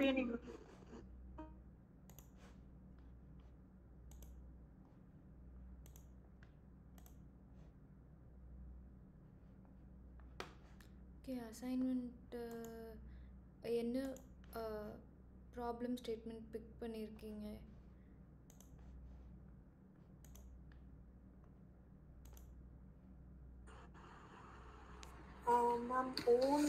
Training. Okay assignment என்ன problem statement big பண்ணியிருக்கீங்க? Ma'am, own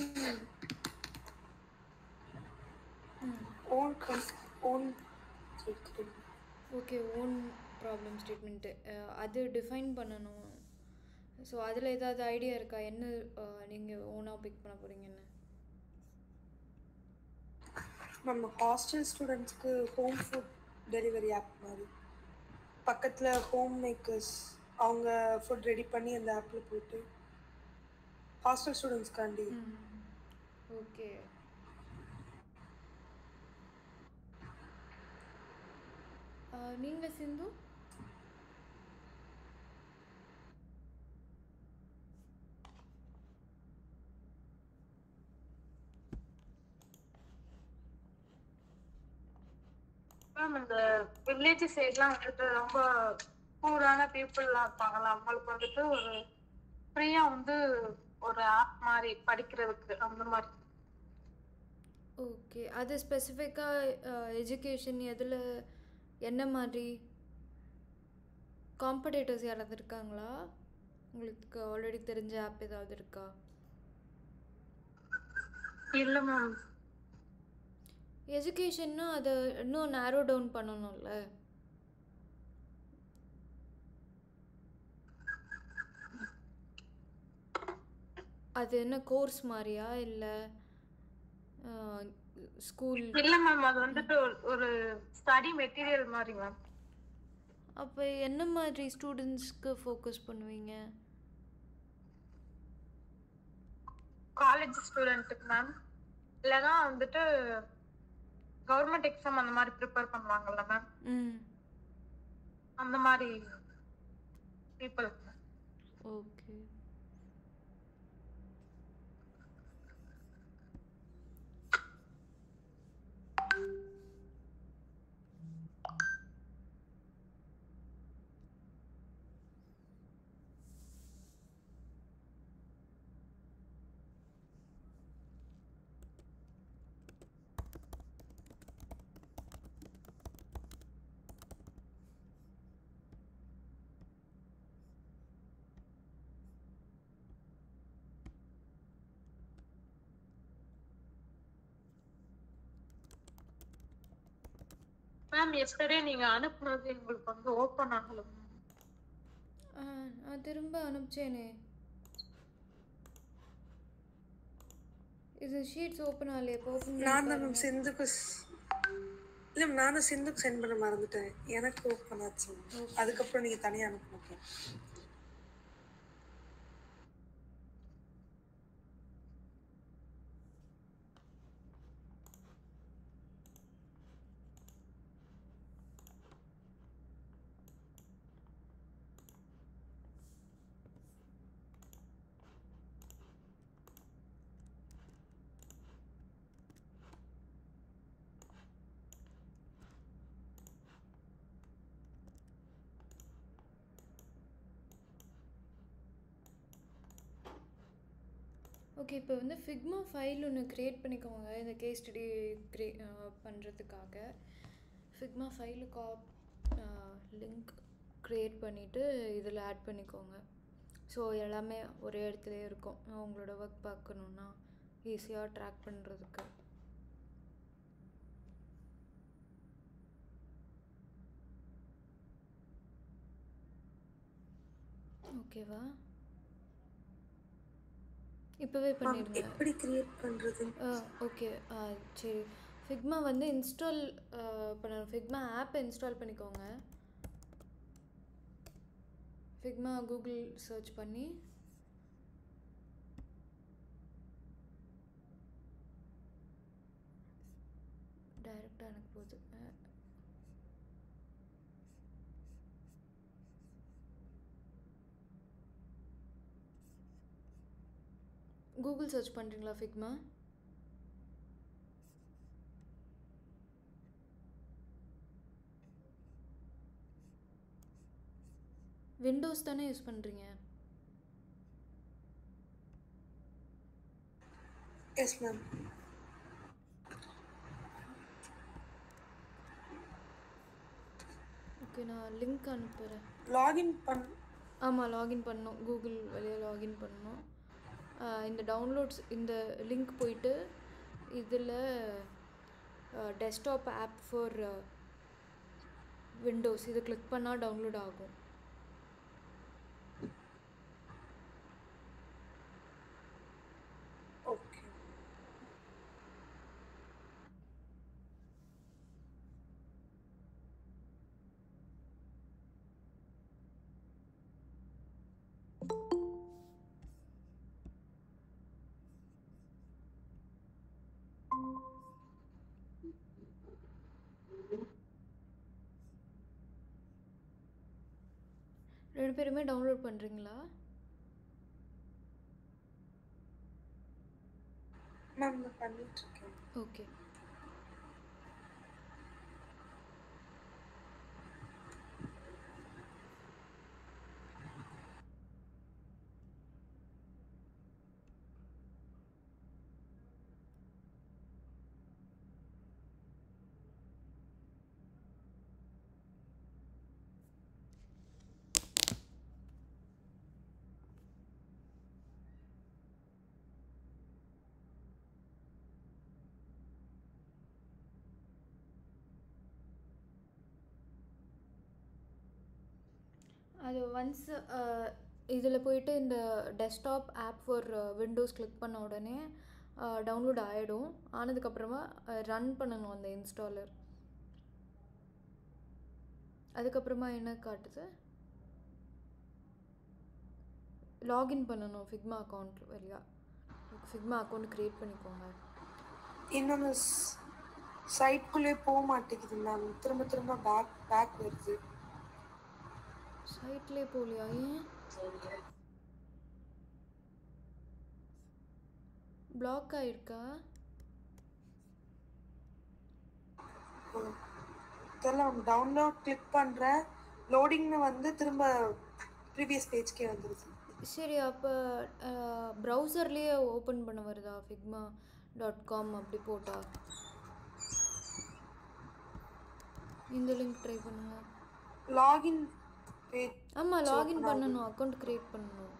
okay own problem statement அது define பண்ணணும். So அதில் ஏதாவது ஐடியா இருக்கா என்ன நீங்கள் ஓனாக பிக் பண்ண போகிறீங்கன்னு? நம்ம ஹாஸ்டல் ஸ்டூடெண்ட்ஸ்க்கு ஹோம் ஃபுட் டெலிவரி ஆப் மாதிரி பக்கத்தில் ஹோம் மேக்கர்ஸ் அவங்க ஃபுட் ரெடி பண்ணி அந்த ஆப்பில் போயிட்டு ஹாஸ்டல் ஸ்டூடெண்ட்ஸ்க்காண்டி. ஓகே நீங்கள் சிந்து? மேம் இந்த வில்லேஜ் சைட்லாம் வந்துட்டு ரொம்ப பூரான பீப்புள்லாம் இருப்பாங்கல்ல, அவங்களுக்கு வந்துட்டு ஒரு ஃப்ரீயா வந்து ஒரு ஆப் மாதிரி படிக்கிறதுக்கு அந்த மாதிரி. ஓகே அது ஸ்பெசிஃபிக்காக எஜுகேஷன் எதில் என்ன மாதிரி காம்படேட்டர்ஸ் யாராவது இருக்காங்களா? உங்களுக்கு ஆல்ரெடி தெரிஞ்ச ஆப் ஏதாவது இருக்கா? இல்லை மேம். எஜுகேஷன்னா அதை இன்னும் நேரோ டவுன் பண்ணணும்ல. அது என்ன கோர்ஸ் மாதிரியா இல்லை ஸ்கூல்? இல்லை மேம், அது வந்துட்டு ஒரு ஸ்டடி மெட்டீரியல் மாதிரி மேம். அப்போ என்ன மாதிரி ஸ்டூடெண்ட்ஸ்க்கு ஃபோக்கஸ் பண்ணுவீங்க? காலேஜ் ஸ்டூடெண்ட்டுக்கு மேம், இல்லைன்னா வந்துட்டு கவர்மெண்ட் எக்ஸாம் அந்த மாதிரி ப்ரிப்பேர் பண்ணுவாங்கல்ல மேம், அந்த மாதிரி பீப்புளுக்கு. ஓகே மேம் எஸ்டர்டே நீங்க அனுப்புனது எங்களுக்கு வந்து ஓப்பன் ஆகல மேம். நான் திரும்ப அனுப்பிச்சேனே. இது ஷீட்ஸ் ஓப்பன் ஆகலையே. இப்போ ஓப்பன் நான் தான் மேம் சிந்துக்கு இல்லை நானும் சிந்துக்கு சென்ட் பண்ண மறந்துட்டேன். எனக்கு ஓப்பன் ஆச்சு. அதுக்கப்புறம் நீங்கள் தனியாக அனுப்பணும். ஓகே இப்போ வந்து ஃபிக்மா ஃபைல் ஒன்று க்ரியேட் பண்ணிக்கோங்க இந்த கேஸ் ஸ்டடி பண்ணுறதுக்காக. ஃபிக்மா ஃபைலு லிங்க் க்ரியேட் பண்ணிவிட்டு இதில் ஆட் பண்ணிக்கோங்க. ஸோ எல்லாமே ஒரே இடத்துலையே இருக்கும். உங்களோட ஒர்க் பார்க்கணுன்னா ஈஸியாக ட்ராக் பண்ணுறதுக்கு. ஓகேவா? இப்போவே பண்ணிடுங்க. எப்படி கிரியேட் பண்ணுறது? ஓகே சரி. ஃபிக்மா வந்து இன்ஸ்டால் பண்ணணும். ஃபிக்மா ஆப்பை இன்ஸ்டால் பண்ணிக்கோங்க. ஃபிக்மா கூகுள் சர்ச் பண்ணி டைரெக்டாக எனக்கு போகுது. கூகுள் சர்ச் பண்ணுறீங்களா ஃபிக்மா? விண்டோஸ் தானே யூஸ் பண்ணுறீங்க? Yes ma'am. ஓகே, நான் லிங்க் அனுப்புகிறேன். லாகின் ஆமாம், லாகின் பண்ணணும். கூகுள் வழியாக லாகின் பண்ணணும். இந்த டவுன்லோட்ஸ் இந்த லிங்க் போயிட்டு இதில் டெஸ்க்டாப் ஆப் ஃபார் விண்டோஸ் இதை கிளிக் பண்ணால் டவுன்லோட் ஆகும். ஓகே. ரெண்டு பேருமே டவுன்லோட் பண்ணுறீங்களா? மேம் நான் பண்ணிட்டு இருக்கேன். ஓகே. அது ஒன்ஸ் இதில் போயிட்டு இந்த desktop app for Windows click பண்ண உடனே டவுன்லோட் ஆகிடும். ஆனதுக்கப்புறமா ரன் பண்ணணும் அந்த இன்ஸ்டாலர். அதுக்கப்புறமா என்ன காட்டுது? லாகின் பண்ணணும் ஃபிக்மா அக்கௌண்ட் வழியாக. ஃபிக்மா அக்கௌண்ட் க்ரியேட் பண்ணிக்கோங்க. இன்னொன்று சைட்குள்ளே போக மாட்டேங்குது மேம். திரும்ப திரும்ப பேக் வருது. சைட்லேயே போகலையா? ஏன் பிளாக் ஆகிருக்கா? தெரியல மேம். டவுன்லோட் கிளிக் பண்ணுறேன், லோடிங்னு வந்து திரும்ப ப்ரீவியஸ் பேஜ்க்கே வந்துடுது. சரி, அப்போ ப்ரௌசர்லேயே ஓப்பன் பண்ண வருதா? figma.com அப்படி போட்டா இந்த லிங்க் ட்ரை பண்ணுங்க. Login page. ஆமாம், லாகின் பண்ணணும், அக்கௌண்ட் க்ரியேட் பண்ணணும்.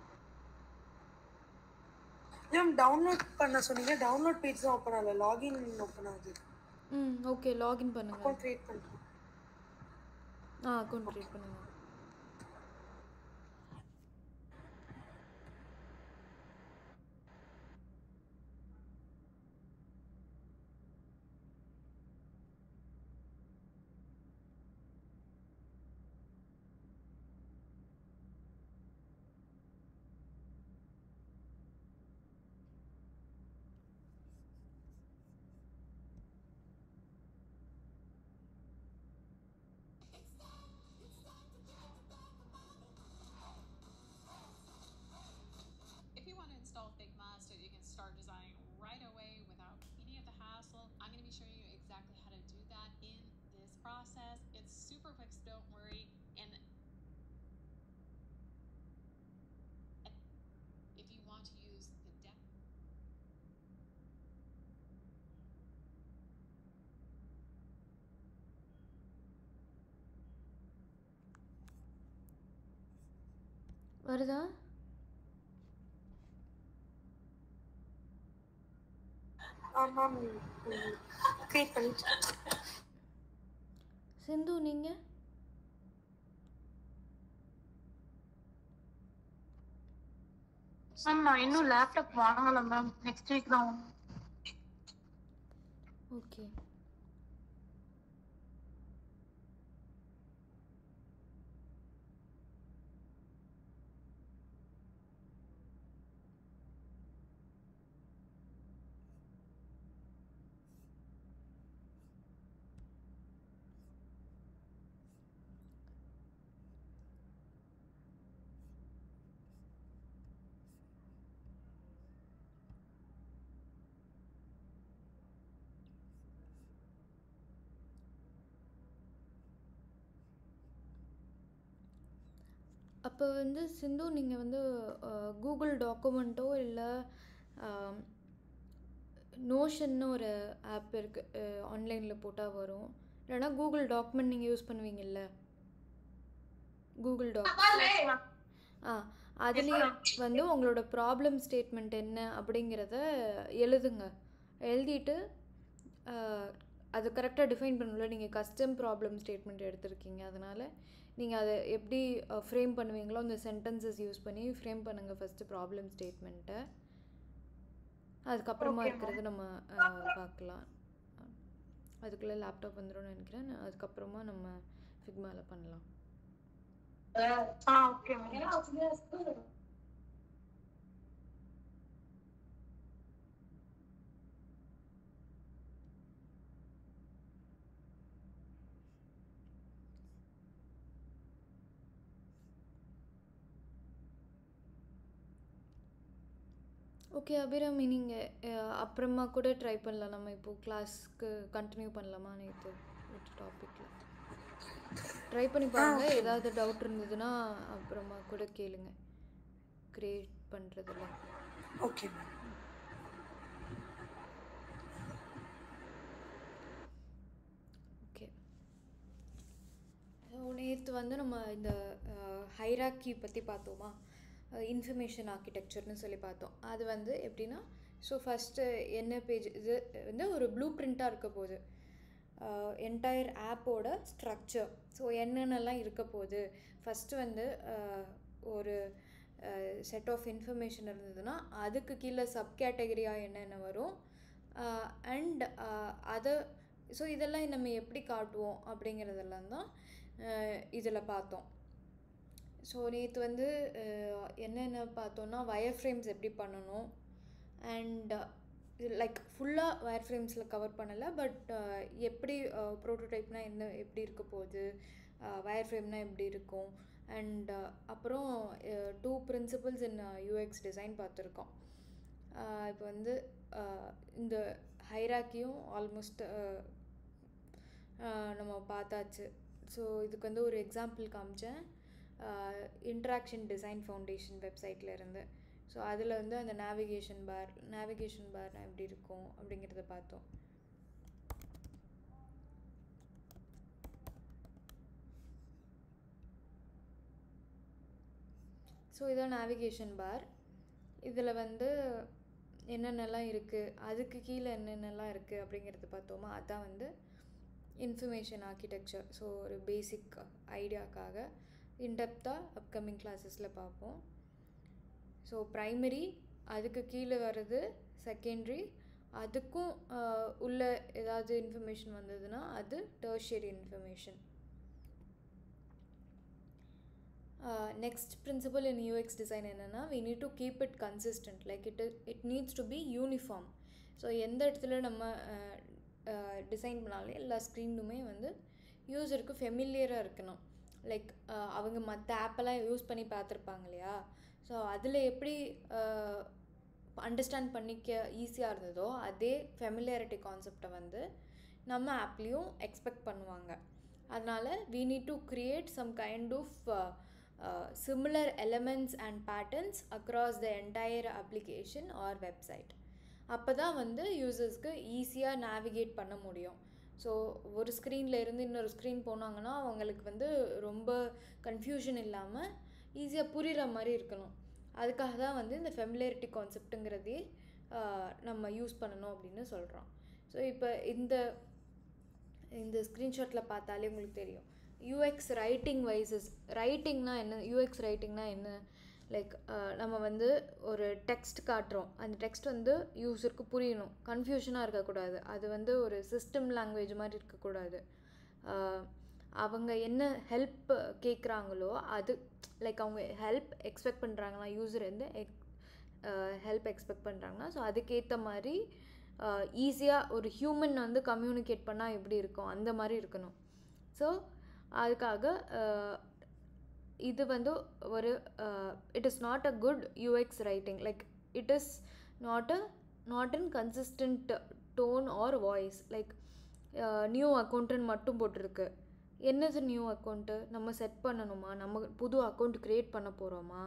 மேம் டவுன்லோட் பண்ண சொன்னீங்க, டவுன்லோட் பேஜ் தான் ஓப்பன் ஆகல, லாகின் ஓப்பன் ஆகுது. ஓகே, லாகின் பண்ணுங்க. அக்கௌண்ட் க்ரியேட் பண்ணுறேன். அக்கௌண்ட் க்ரியேட் பண்ணுங்க. If you want to install Figma so you can start designing right away without any of the hassle, I'm going to be showing you exactly how to do that in this process. It's super quick, so don't worry. And if you want to use the depth வருதா? Ma'am create பண்ணிட்டு. சிந்து நீங்கள்? Ma'am நான் இன்னும் laptop வாங்கலை ma'am. Next week தான். Okay. அப்போ வந்து சிந்து நீங்கள் வந்து கூகுள் டாக்குமெண்ட்டோ இல்லை நோஷன்னு ஒரு ஆப் இருக்குது, ஆன்லைனில் போட்டால் வரும். இல்லைனா கூகுள் டாக்குமெண்ட் நீங்கள் யூஸ் பண்ணுவீங்கல்ல, கூகுள் டாக்ஸ். அதுலேயும் வந்து உங்களோட ப்ராப்ளம் ஸ்டேட்மெண்ட் என்ன அப்படிங்கிறத எழுதுங்க. எழுதிட்டு அது கரெக்டாக டிஃபைன் பண்ணல. நீங்கள் கஸ்டம் ப்ராப்ளம் ஸ்டேட்மெண்ட் எடுத்திருக்கீங்க, அதனால் நீங்கள் அதை எப்படி ஃப்ரேம் பண்ணுவீங்களோ அந்த சென்டென்சஸ் யூஸ் பண்ணி ஃப்ரேம் பண்ணுங்கள் ஃபஸ்ட்டு ப்ராப்ளம் ஸ்டேட்மெண்ட்டை. அதுக்கப்புறமா இருக்கிறது நம்ம பார்க்கலாம். அதுக்குள்ளே லேப்டாப் வந்துடும்னு நினைக்கிறேன். அதுக்கப்புறமா நம்ம ஃபிக்மாவில் பண்ணலாம். ஓகே. ஓகே அபிராமி, நீங்கள் அப்புறமா கூட ட்ரை பண்ணலாம். நம்ம இப்போது கிளாஸ்க்கு கண்டினியூ பண்ணலாமா? நேற்று விட்டு டாப்பிக்கில் ட்ரை பண்ணி பாருங்கள். ஏதாவது டவுட் இருந்ததுன்னா அப்புறமா கூட கேளுங்க கிரியேட் பண்ணுறதுல. ஓகே. ஓகே. நேற்று வந்து நம்ம இந்த ஹைராக்கி பற்றி பார்த்தோமா, இன்ஃபர்மேஷன் ஆர்கிடெக்சர்னு சொல்லி பார்த்தோம். அது வந்து எப்படின்னா, ஸோ ஃபஸ்ட்டு என்ன பேஜ், இது வந்து ஒரு ப்ளூ பிரிண்ட்டாக இருக்க போகுது என்டையர் ஆப்போட ஸ்ட்ரக்சர். ஸோ என்னென்னலாம் இருக்க போகுது, ஃபஸ்ட்டு வந்து ஒரு செட் ஆஃப் இன்ஃபர்மேஷன் இருந்ததுன்னா அதுக்கு கீழே சப் கேட்டகரியாக என்னென்ன வரும், அண்ட் அதை ஸோ இதெல்லாம் நம்ம எப்படி காட்டுவோம் அப்படிங்கிறதெல்லாம் தான் இதில் பார்த்தோம். ஸோ நேற்று வந்து என்னென்ன பார்த்தோன்னா, வயர் ஃப்ரேம்ஸ் எப்படி பண்ணணும், அண்ட் லைக் ஃபுல்லாக வயர் ஃப்ரேம்ஸில் கவர் பண்ணலை, பட் எப்படி ப்ரோட்டோடைப்னால் என்ன, எப்படி இருக்க போகுது, வயர் ஃப்ரேம்னால் எப்படி இருக்கும், அண்ட் அப்புறம் 2 பிரின்சிபல்ஸ் இன் யூஎக்ஸ் டிசைன் பார்த்துருக்கோம். இப்போ வந்து இந்த ஹைராக்கியும் ஆல்மோஸ்ட் நம்ம பார்த்தாச்சு. ஸோ இதுக்கு வந்து ஒரு எக்ஸாம்பிள் காமிச்சேன் இன்ட்ராக்ஷன் டிசைன் ஃபவுண்டேஷன் வெப்சைட்டில் இருந்து. ஸோ அதில் வந்து அந்த நேவிகேஷன் பார்னால் எப்படி இருக்கும் அப்படிங்கிறத பார்த்தோம். ஸோ இதான் நேவிகேஷன் பார். இதில் வந்து என்னென்னலாம் இருக்குது, அதுக்கு கீழே என்னென்னலாம் இருக்குது அப்படிங்கிறது பார்த்தோமா. அதுதான் வந்து இன்ஃபர்மேஷன் ஆர்கிடெக்சர். ஸோ ஒரு பேசிக் ஐடியாக்காக இன்டெப்த்தாக அப்கமிங் கிளாஸஸில் பார்ப்போம். ஸோ ப்ரைமரி, அதுக்கு கீழே வர்றது செகண்ட்ரி, அதுக்கும் உள்ள ஏதாவது இன்ஃபர்மேஷன் வந்ததுன்னா அது டெர்ஷியரி இன்ஃபர்மேஷன். நெக்ஸ்ட் பிரின்சிபல் இன் யூஎக்ஸ் டிசைன் என்னென்னா, we need to keep it consistent, like it needs to be uniform. So எந்த இடத்துல நம்ம டிசைன் பண்ணாலே எல்லா ஸ்க்ரீனுமே வந்து யூஸருக்கு ஃபெமிலியராக இருக்கணும். லைக் அவங்க மற்ற ஆப்பெல்லாம் யூஸ் பண்ணி பார்த்துருப்பாங்க இல்லையா, ஸோ அதில் எப்படி அண்டர்ஸ்டாண்ட் பண்ணிக்க ஈஸியாக இருந்ததோ அதே ஃபெமிலியாரிட்டி கான்செப்டை வந்து நம்ம ஆப்லேயும் எக்ஸ்பெக்ட் பண்ணுவாங்க. அதனால் we need to create some kind of similar elements and patterns across the entire application or website. அப்போ தான் வந்து யூசர்ஸ்க்கு ஈஸியாக நேவிகேட் பண்ண முடியும். ஸோ ஒரு ஸ்க்ரீனில் இருந்து இன்னொரு ஸ்க்ரீன் போனாங்கன்னா அவங்களுக்கு வந்து ரொம்ப கன்ஃபியூஷன் இல்லாமல் ஈஸியாக புரிகிற மாதிரி இருக்கணும். அதுக்காக தான் வந்து இந்த ஃபெமிலியாரிட்டி கான்செப்ட்டுங்கிறதே நம்ம யூஸ் பண்ணணும் அப்படின்னு சொல்கிறோம். ஸோ இப்போ இந்த ஸ்க்ரீன்ஷாட்டில் பார்த்தாலே உங்களுக்கு தெரியும் யூஎக்ஸ் ரைட்டிங் வைஸஸ். ரைட்டிங்னா என்ன, யூஎக்ஸ் ரைட்டிங்னா என்ன, லைக் நம்ம வந்து ஒரு டெக்ஸ்ட் காட்டுறோம், அந்த டெக்ஸ்ட் வந்து யூஸருக்கு புரியணும், கன்ஃபியூஷனாக இருக்கக்கூடாது, அது வந்து ஒரு சிஸ்டம் லாங்குவேஜ் மாதிரி இருக்கக்கூடாது. அவங்க என்ன ஹெல்ப் கேட்குறாங்களோ அது, லைக் அவங்க ஹெல்ப் எக்ஸ்பெக்ட் பண்ணுறாங்களா, யூஸர் வந்து ஹெல்ப் எக்ஸ்பெக்ட் பண்ணுறாங்கன்னா ஸோ அதுக்கேற்ற மாதிரி ஈஸியாக ஒரு ஹியூமன் வந்து கம்யூனிகேட் பண்ணால் எப்படி இருக்கும் அந்த மாதிரி இருக்கணும். ஸோ அதுக்காக இது வந்து ஒரு it is not a good UX writing, like it is not in consistent tone or voice. Like new அக்கௌண்ட்டுன்னு மட்டும் போட்டிருக்கு, என்னது நியூ அக்கௌண்ட்டு, நம்ம செட் பண்ணணுமா, நம்ம புது அக்கௌண்ட் க்ரியேட் பண்ண போகிறோமா,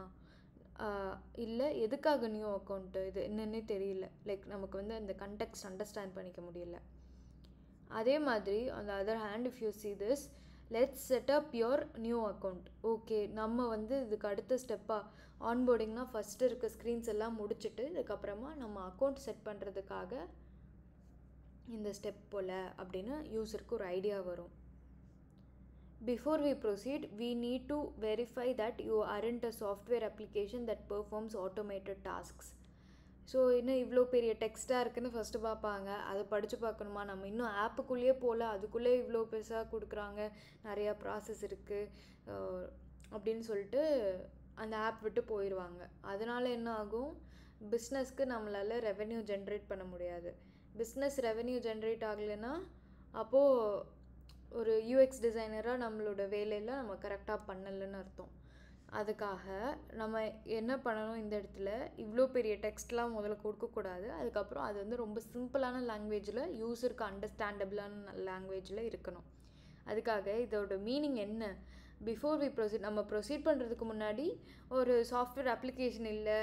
இல்லை எதுக்காக நியூ அக்கௌண்ட்டு, இது என்னன்னே தெரியல. லைக் நமக்கு வந்து அந்த கண்டெக்ஸ்ட் அண்டர்ஸ்டாண்ட் பண்ணிக்க முடியல. அதே மாதிரி on the other hand if you see this, let's set up your new account. Okay, நம்ம வந்து இதுக்கு அடுத்த ஸ்டெப்பாக ஆன்போர்டிங்னா ஃபஸ்ட்டு இருக்க ஸ்க்ரீன்ஸ் எல்லாம் முடிச்சுட்டு இதுக்கப்புறமா நம்ம அக்கௌண்ட் செட் பண்ணுறதுக்காக இந்த ஸ்டெப் போல் அப்படின்னு யூஸருக்கு ஒரு ஐடியா வரும். Before we proceed, we need to verify that you aren't a software application that performs automated tasks. So இன்னும் இவ்வளோ பெரிய டெக்ஸ்ட்டாக இருக்குதுன்னு ஃபஸ்ட்டு பார்ப்பாங்க, அதை படித்து பார்க்கணுமா, நம்ம இன்னும் ஆப்புக்குள்ளேயே போகல, அதுக்குள்ளே இவ்வளோ பெருசாக கொடுக்குறாங்க, நிறையா ப்ராசஸ் இருக்குது அப்படின்னு சொல்லிட்டு அந்த ஆப் விட்டு போயிடுவாங்க. அதனால் என்ன ஆகும், பிஸ்னஸ்க்கு நம்மளால் ரெவென்யூ ஜென்ரேட் பண்ண முடியாது. பிஸ்னஸ் ரெவென்யூ ஜென்ரேட் ஆகலைன்னா அப்போது ஒரு யூஎக்ஸ் டிசைனராக நம்மளோட வேலையில் நம்ம கரெக்டாக பண்ணலைன்னு அர்த்தம். அதுக்காக நம்ம என்ன பண்ணணும், இந்த இடத்துல இவ்வளோ பெரிய டெக்ஸ்ட்லாம் முதல்ல கொடுக்கக்கூடாது. அதுக்கப்புறம் அது வந்து ரொம்ப சிம்பிளான லாங்குவேஜில், யூஸருக்கு அண்டர்ஸ்டாண்டபிளான லாங்குவேஜில் இருக்கணும். அதுக்காக இதோட மீனிங் என்ன, பிஃபோர் வி ப்ரொசீட், நம்ம ப்ரொசீட் பண்ணுறதுக்கு முன்னாடி ஒரு சாஃப்ட்வேர் அப்ளிகேஷன் இல்லை,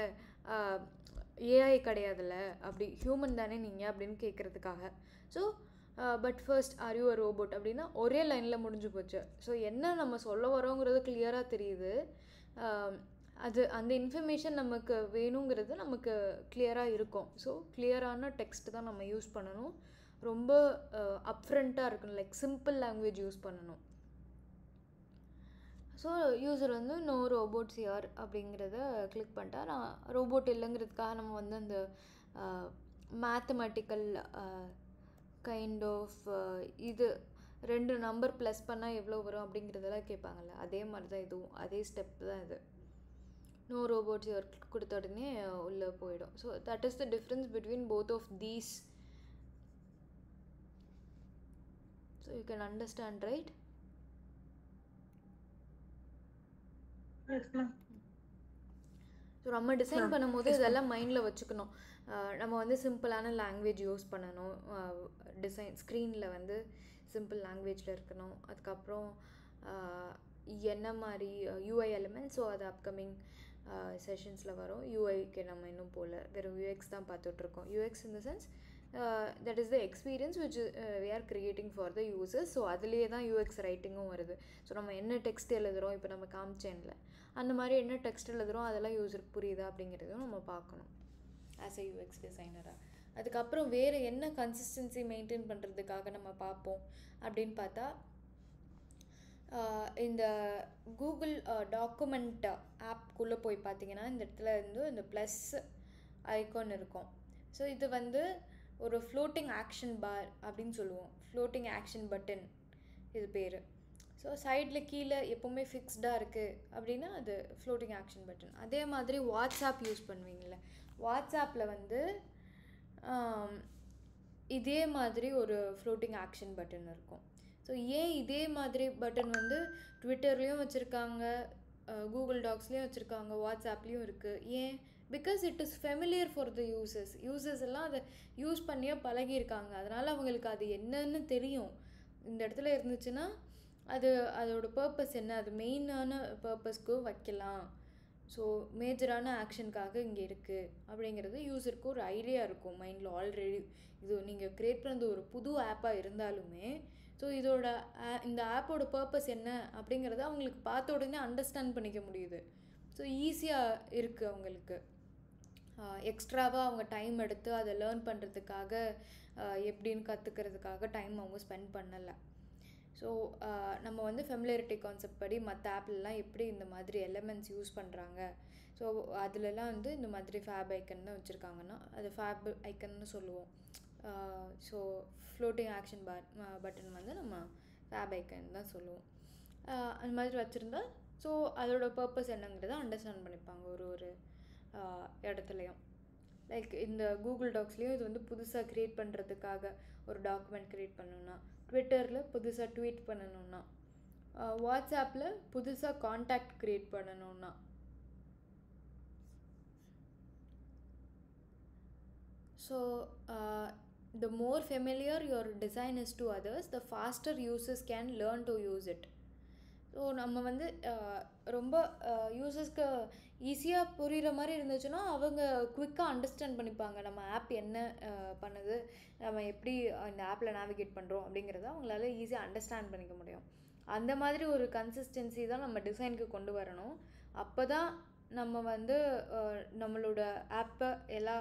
ஏஐ கிடையாதுல்ல, அப்படி ஹியூமன் தானே நீங்கள் அப்படின்னு கேட்குறதுக்காக. So but first are you a robot அப்படின்னா ஒரே லைனில் முடிஞ்சு போச்சு. ஸோ என்ன நம்ம சொல்ல வரோங்கிறது கிளியராக தெரியுது. அது அந்த இன்ஃபர்மேஷன் நமக்கு வேணுங்கிறது நமக்கு கிளியராக இருக்கும். ஸோ கிளியரான டெக்ஸ்ட் தான் நம்ம யூஸ் பண்ணணும். ரொம்ப அப்ஃப்ரண்ட்டாக இருக்கணும், லைக் சிம்பிள் லாங்குவேஜ் யூஸ் பண்ணணும். ஸோ யூஸர் வந்து நோ ரோபோட்ஸ் யார் அப்படிங்கிறத கிளிக் பண்ணிட்டா, நான் ரோபோட் இல்லைங்கிறதுக்காக நம்ம வந்து அந்த மேத்தமெட்டிக்கல் கைண்ட் ஆஃப் இது 2 நம்பர் ப்ளஸ் பண்ணால் எவ்வளோ வரும் அப்படிங்கிறதெல்லாம் கேட்பாங்கள்ல, அதே மாதிரி தான் இதுவும், அதே ஸ்டெப் தான் இது. நோ ரோபோட்ஸ் யுவர் கொடுத்த உடனே உள்ளே போயிடும். So that is the difference between both of these. So you can understand, right? So நம்ம டிசைன் பண்ணும்போது இதெல்லாம் மைண்டில் வச்சுக்கணும். நம்ம வந்து சிம்பிளான லாங்குவேஜ் யூஸ் பண்ணணும், டிசைன் ஸ்க்ரீனில் வந்து சிம்பிள் லாங்குவேஜில் இருக்கணும். அதுக்கப்புறம் என்ன மாதிரி யூஐ எலிமெண்ட்ஸ், ஸோ அது அப்கமிங் செஷன்ஸில் வரும். யூஐக்கு நம்ம இன்னும் போல் வெறும் யூஎக்ஸ் தான் பார்த்துட்ருக்கோம். UX in the sense that is the experience which we are creating for the users. So அதுலேயே தான் யூஎக்ஸ் ரைட்டிங்கும் வருது. ஸோ நம்ம என்ன டெக்ஸ்ட் எழுதுகிறோம், இப்போ நம்ம காமிச்சேனில் அந்த மாதிரி என்ன டெக்ஸ்ட் எழுதுகிறோம் அதெல்லாம் யூஸருக்கு புரியுதா அப்படிங்கிறதும் நம்ம பார்க்கணும் ஆஸ் எ யூஎக்ஸ் டிசைனராக. அதுக்கப்புறம் வேறு என்ன கன்சிஸ்டன்சி மெயின்டைன் பண்ணுறதுக்காக நம்ம பார்ப்போம் அப்படின்னு பார்த்தா, இந்த கூகுள் டாக்குமெண்ட் ஆப்குள்ளே போய் பார்த்தீங்கன்னா இந்த இடத்துல இருந்து இந்த ப்ளஸ் ஐகான் இருக்கும். ஸோ இது வந்து ஒரு ஃப்ளோட்டிங் ஆக்ஷன் பார் அப்படின்னு சொல்லுவோம், ஃப்ளோட்டிங் ஆக்ஷன் பட்டன் இது பேர். ஸோ சைடில் கீழே எப்போவுமே ஃபிக்ஸ்டாக இருக்குது அப்படின்னா அது ஃப்ளோட்டிங் ஆக்ஷன் பட்டன். அதே மாதிரி வாட்ஸ்ஆப் யூஸ் பண்ணுவீங்கள, வாட்ஸ்ஆப்பில் வந்து இதே மாதிரி ஒரு ஃப்ளோட்டிங் ஆக்ஷன் பட்டன் இருக்கும். ஸோ ஏன் இதே மாதிரி பட்டன் வந்து ட்விட்டர்லேயும் வச்சுருக்காங்க, கூகுள் டாக்ஸ்லேயும் வச்சுருக்காங்க, வாட்ஸ்ஆப்லேயும் இருக்குது. ஏன்? Because it is familiar for the users எல்லாம் அதை யூஸ் பண்ணியே பழகியிருக்காங்க. அதனால் அவங்களுக்கு அது என்னன்னு தெரியும். இந்த இடத்துல இருந்துச்சுன்னா அது அதோட பர்பஸ் என்ன, அது மெயினான பர்பஸ்க்கும் வைக்கலாம். ஸோ மேஜரான ஆக்ஷனுக்காக இங்கே இருக்குது அப்படிங்கிறது யூஸருக்கு ஒரு ஐடியா இருக்கும் மைண்டில் ஆல்ரெடி. இது நீங்கள் க்ரியேட் பண்ணது ஒரு புது ஆப்பாக இருந்தாலுமே, ஸோ இதோட இந்த ஆப்போட பர்பஸ் என்ன அப்படிங்கிறத அவங்களுக்கு பார்த்த உடனே அண்டர்ஸ்டாண்ட் பண்ணிக்க முடியுது. ஸோ ஈஸியாக இருக்குது அவங்களுக்கு. எக்ஸ்ட்ராவாக அவங்க டைம் எடுத்து அதை லேர்ன் பண்ணுறதுக்காக எப்படின்னு கற்றுக்கிறதுக்காக டைம் அவங்க ஸ்பெண்ட் பண்ணலை. ஸோ நம்ம வந்து ஃபெமிலியரிட்டி கான்செப்ட் படி மற்ற ஆப்லலாம் எப்படி இந்த மாதிரி எலிமெண்ட்ஸ் யூஸ் பண்ணுறாங்க, ஸோ அதிலலாம் வந்து இந்த மாதிரி ஃபேப் ஐக்கன் தான் வச்சுருக்காங்கன்னா அது ஃபேப் ஐக்கன்னு சொல்லுவோம். ஸோ ஃப்ளோட்டிங் ஆக்ஷன் பட்டன் வந்து நம்ம ஃபேப் ஐக்கன் தான் சொல்லுவோம். அந்த மாதிரி வச்சுருந்தா ஸோ அதோட பர்பஸ் என்னங்கிறத அண்டர்ஸ்டாண்ட் பண்ணிப்பாங்க ஒரு இடத்துலையும். லைக் இந்த கூகுள் டாக்ஸ்லேயும் இது வந்து புதுசாக க்ரியேட் பண்ணுறதுக்காக ஒரு டாக்குமெண்ட் க்ரியேட் பண்ணணுன்னா, ட்விட்டரில் புதுசாக ட்வீட் பண்ணணுன்னா, வாட்ஸ்ஆப்பில் புதுசாக காண்டாக்ட் க்ரியேட் பண்ணணுன்னா, so the more familiar your design is to others, the faster users can learn to use it. So நம்ம வந்து ரொம்ப யூசர்ஸ்க்கு ஈஸியாக புரிகிற மாதிரி இருந்துச்சுன்னா அவங்க குவிக்காக அண்டர்ஸ்டாண்ட் பண்ணிப்பாங்க நம்ம ஆப் என்ன பண்ணுது, நம்ம எப்படி இந்த ஆப்பில் நேவிகேட் பண்ணுறோம் அப்படிங்கிறத அவங்களால ஈஸியாக அண்டர்ஸ்டாண்ட் பண்ணிக்க முடியும். அந்த மாதிரி ஒரு கன்சிஸ்டன்சி தான் நம்ம டிசைனுக்கு கொண்டு வரணும். அப்போ தான் நம்ம வந்து நம்மளோட ஆப்பை எல்லா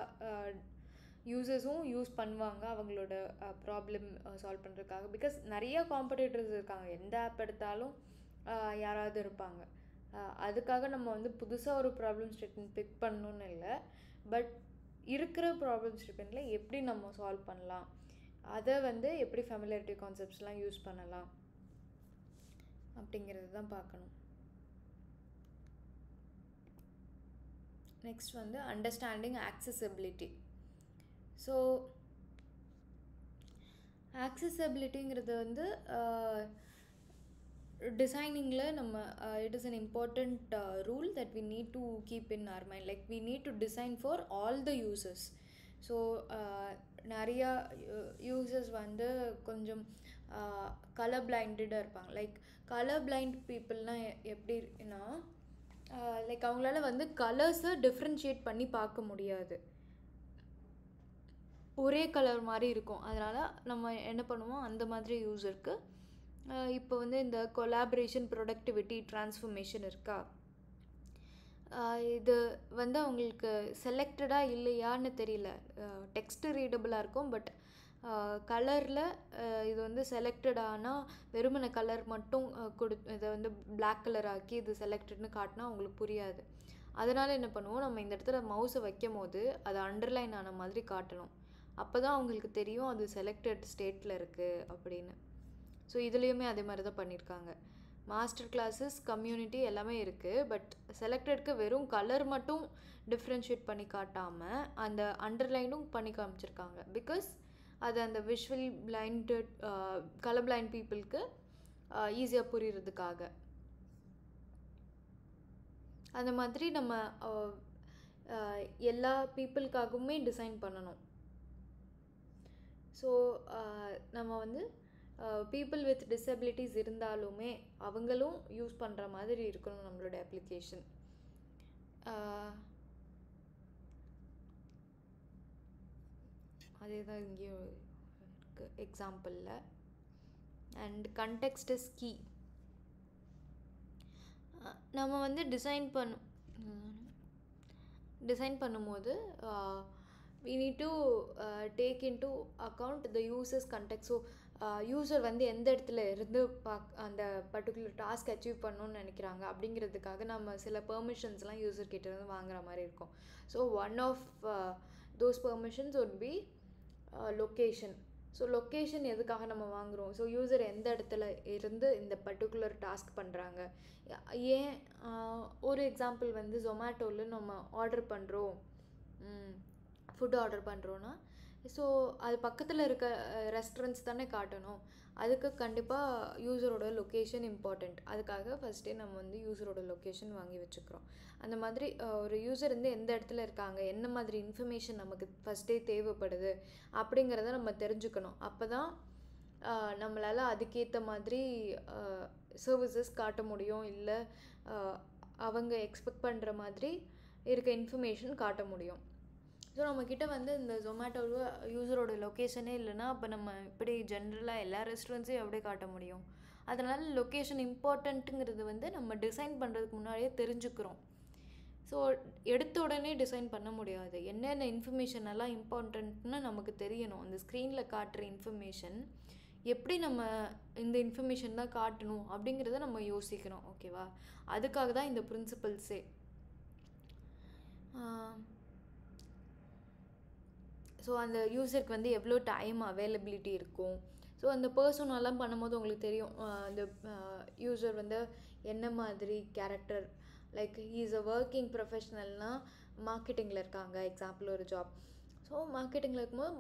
யூசர்ஸும் யூஸ் பண்ணுவாங்க அவங்களோட ப்ராப்ளம் சால்வ் பண்ணுறதுக்காக. பிகாஸ் நிறைய காம்படிட்டர்ஸ் இருக்காங்க, எந்த ஆப் எடுத்தாலும் யாராவது இருப்பாங்க. அதுக்காக நம்ம வந்து புதுசாக ஒரு ப்ராப்ளம் ஸ்டேட்மெண்ட் பிக் பண்ணணுன்னு இல்லை, பட் இருக்கிற ப்ராப்ளம் ஸ்டேட்மெண்ட்டில் எப்படி நம்ம சால்வ் பண்ணலாம், அதை வந்து எப்படி ஃபெமிலியாரிட்டி கான்செப்ட்ஸ்லாம் யூஸ் பண்ணலாம் அப்படிங்கிறது தான் பார்க்கணும். நெக்ஸ்ட் வந்து அண்டர்ஸ்டாண்டிங் ஆக்சசபிலிட்டி. ஸோ ஆக்சசபிலிட்டிங்கிறது வந்து டிசைனிங்கில் நம்ம it is an important rule that we need to keep in our mind. Like we need to design for all the users. So நிறையா யூசர்ஸ் வந்து கொஞ்சம் கலர் பிளைண்டடாக இருப்பாங்க. லைக் கலர் பிளைண்ட் பீப்புள்னால் எப்படின்னா like அவங்களால வந்து கலர்ஸை டிஃப்ரென்ஷியேட் பண்ணி பார்க்க முடியாது, ஒரே கலர் மாதிரி இருக்கும். அதனால் நம்ம என்ன பண்ணுவோம், அந்த மாதிரி யூஸருக்கு இப்போ வந்து இந்த கொலாபரேஷன் ப்ரொடக்டிவிட்டி ட்ரான்ஸ்ஃபர்மேஷன் இருக்கா, இது வந்து அவங்களுக்கு செலக்டடாக இல்லையான்னு தெரியல. டெக்ஸ்ட்டு ரீடபுளாக இருக்கும், பட் கலரில் இது வந்து செலக்டடானால் வெறுமனை கலர் மட்டும் இதை வந்து பிளாக் கலர் ஆக்கி இது செலக்டட்னு காட்டினா அவங்களுக்கு புரியாது. அதனால் என்ன பண்ணுவோம், நம்ம இந்த இடத்துல மவுஸை வைக்கும் போது அது அண்டர்லைன் ஆன மாதிரி காட்டணும். அப்போ தான் அவங்களுக்கு தெரியும் அது செலக்டட் ஸ்டேட்டில் இருக்குது அப்படின்னு. ஸோ இதுலேயுமே அதே மாதிரி தான் பண்ணியிருக்காங்க. மாஸ்டர் கிளாஸஸ், கம்யூனிட்டி எல்லாமே இருக்குது, பட் செலக்டடுக்கு வெறும் கலர் மட்டும் டிஃப்ரென்ஷியேட் பண்ணி காட்டாமல் அந்த அண்டர்லைனும் பண்ணி காமிச்சிருக்காங்க. பிகாஸ் அது அந்த விஷுவல் பிளைண்டட் கலர் பிளைண்ட் பீப்புளுக்கு ஈஸியாக புரிகிறதுக்காக. அந்த மாதிரி நம்ம எல்லா பீப்புளுக்காகவுமே டிசைன் பண்ணணும். ஸோ நம்ம வந்து பீப்புள் வித் டிசபிலிட்டிஸ் இருந்தாலுமே அவங்களும் யூஸ் பண்ணுற மாதிரி இருக்கணும் நம்மளோட அப்ளிகேஷன். அதே தான் இங்கேயும் இருக்குது எக்ஸாம்பிளில். And context is key. நம்ம வந்து டிசைன் பண்ணும்போது we need to take into account the user's context. So user வந்து எந்த இடத்துல இருந்து அந்த பர்டிகுலர் டாஸ்க் அச்சீவ் பண்ணணும்னு நினைக்கிறாங்க அப்படிங்கிறதுக்காக நம்ம சில பெர்மிஷன்ஸ்லாம் யூசர்கிட்ட இருந்து வாங்குற மாதிரி இருக்கும். So one of those permissions would be location. So location எதுக்காக நம்ம வாங்குகிறோம், ஸோ யூசர் எந்த இடத்துல இருந்து இந்த பர்டிகுலர் டாஸ்க் பண்ணுறாங்க. ஏன் ஒரு எக்ஸாம்பிள் வந்து ஜொமேட்டோவில் நம்ம ஆர்டர் பண்ணுறோம், ஃபுட் ஆர்டர் பண்ணுறோன்னா ஸோ அது பக்கத்தில் இருக்க ரெஸ்டாரண்ட்ஸ் தானே காட்டணும். அதுக்கு கண்டிப்பாக யூசரோட லொக்கேஷன் இம்பார்ட்டண்ட். அதுக்காக ஃபஸ்ட்டே நம்ம வந்து யூசரோட லொக்கேஷன் வாங்கி வச்சுக்கிறோம். அந்த மாதிரி ஒரு யூசர் வந்து எந்த இடத்துல இருக்காங்க, என்ன மாதிரி இன்ஃபர்மேஷன் நமக்கு ஃபஸ்ட்டே தேவைப்படுது அப்படிங்கிறத நம்ம தெரிஞ்சுக்கணும். அப்போ தான் நம்மளால் அதுக்கேற்ற மாதிரி சர்வீசஸ் காட்ட முடியும், இல்லை அவங்க எக்ஸ்பெக்ட் பண்ணுற மாதிரி இருக்க இன்ஃபர்மேஷன் காட்ட முடியும். ஸோ நம்மக்கிட்ட வந்து இந்த ஜொமேட்டோவில் யூசரோட லொக்கேஷனே இல்லைன்னா அப்போ நம்ம இப்படி ஜென்ரலாக எல்லா ரெஸ்டாரண்ட்ஸையும் எப்படி காட்ட முடியும். அதனால் லொக்கேஷன் இம்பார்ட்டண்ட்டுங்கிறது வந்து நம்ம டிசைன் பண்ணுறதுக்கு முன்னாடியே தெரிஞ்சுக்கிறோம். ஸோ எடுத்த உடனே டிசைன் பண்ண முடியாது. என்னென்ன இன்ஃபர்மேஷன் எல்லாம் இம்பார்ட்டண்ட்னு நமக்கு தெரியணும். அந்த ஸ்க்ரீனில் காட்டுற இன்ஃபர்மேஷன் எப்படி நம்ம இந்த இன்ஃபர்மேஷன் தான் காட்டணும் அப்படிங்கிறத நம்ம யோசிக்கணும். ஓகேவா, அதுக்காக தான் இந்த பிரின்சிபல்ஸே. ஸோ அந்த யூசருக்கு வந்து எவ்வளோ டைம் அவைலபிலிட்டி இருக்கும். ஸோ அந்த பர்சனெல்லாம் பண்ணும்போது உங்களுக்கு தெரியும் அந்த யூசர் வந்து என்ன மாதிரி character. Like he's a working ப்ரொஃபஷ்னல்னால் மார்க்கெட்டிங்கில் இருக்காங்க, எக்ஸாம்பிள் ஒரு ஜாப். ஸோ மார்க்கெட்டிங்கில் இருக்கும்போது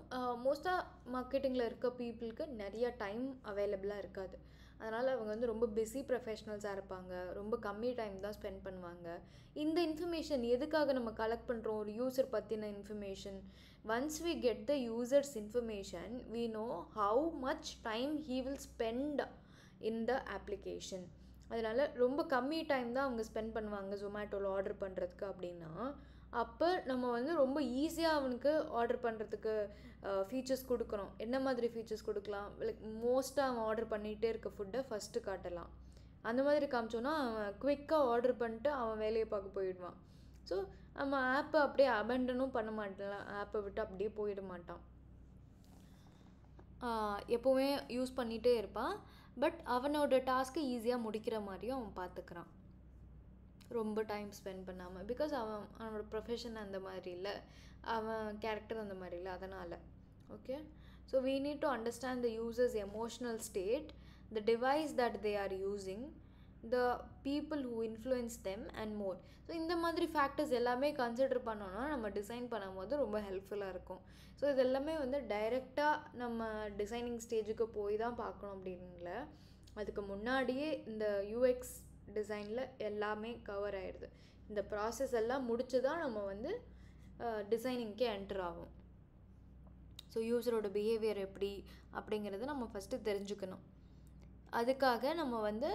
மோஸ்ட்டாக மார்க்கெட்டிங்கில் இருக்க பீப்புளுக்கு நிறையா டைம் அவைலபிளாக இருக்காது. அதனால் அவங்க வந்து ரொம்ப பிஸி ப்ரொஃபஷ்னல்ஸாக இருப்பாங்க, ரொம்ப கம்மி டைம் தான் ஸ்பெண்ட் பண்ணுவாங்க. இந்த இன்ஃபர்மேஷன் எதுக்காக நம்ம கலெக்ட் பண்ணுறோம்? ஒரு யூசர் பற்றின information. Once we get the users information, we know how much time he will spend in the application. அதனால் ரொம்ப கம்மி டைம் தான் அவங்க ஸ்பெண்ட் பண்ணுவாங்க ஜொமேட்டோவில் ஆர்டர் பண்ணுறதுக்கு அப்படின்னா, அப்போ நம்ம வந்து ரொம்ப ஈஸியாக அவனுக்கு ஆர்டர் பண்ணுறதுக்கு ஃபீச்சர்ஸ் கொடுக்கணும். என்ன மாதிரி ஃபீச்சர்ஸ் கொடுக்கலாம்? லைக் மோஸ்ட்டாக அவன் ஆர்டர் பண்ணிகிட்டே இருக்க ஃபுட்டை ஃபஸ்ட்டு காட்டலாம். அந்த மாதிரி காமிச்சோன்னா அவன் குவிக்காக ஆர்டர் பண்ணிட்டு அவன் வேலையை பார்க்க போயிடுவான். ஸோ நம்ம ஆப்பை அப்படியே அபண்டனும் பண்ண மாட்டோம், ஆப்பை விட்டு அப்படியே போயிட மாட்டான், எப்போவுமே யூஸ் பண்ணிகிட்டே இருப்பான். பட் அவனோட டாஸ்க்கை ஈஸியாக முடிக்கிற மாதிரியும் அவன் பார்த்துக்கிறான், ரொம்ப டைம் ஸ்பெண்ட் பண்ணாமல். பிகாஸ் அவனோட ப்ரொஃபஷன் அந்த மாதிரி இல்லை, அவன் கேரக்டர் அந்த மாதிரி இல்லை, அதனால். Okay, so we need to understand the user's emotional state, the device that they are using, the people who influence them and more. So இந்த மாதிரி ஃபேக்டர்ஸ் எல்லாமே கன்சிடர் பண்ணோன்னா நம்ம டிசைன் பண்ணும்போது ரொம்ப ஹெல்ப்ஃபுல்லாக இருக்கும். ஸோ இது எல்லாமே வந்து டைரெக்டாக நம்ம டிசைனிங் ஸ்டேஜுக்கு போய் தான் பார்க்கணும் அப்படின்னு இல்லை, அதுக்கு முன்னாடியே இந்த யூஎக்ஸ் டிசைனில் எல்லாமே கவர் ஆகிடுது. இந்த ப்ராசஸ் எல்லாம் முடிச்சு தான் நம்ம வந்து டிசைனிங்க்கே என்டர் ஆகும். ஸோ யூஸரோட பிஹேவியர் எப்படி அப்படிங்கிறத நம்ம ஃபஸ்ட்டு தெரிஞ்சுக்கணும். அதுக்காக நம்ம வந்து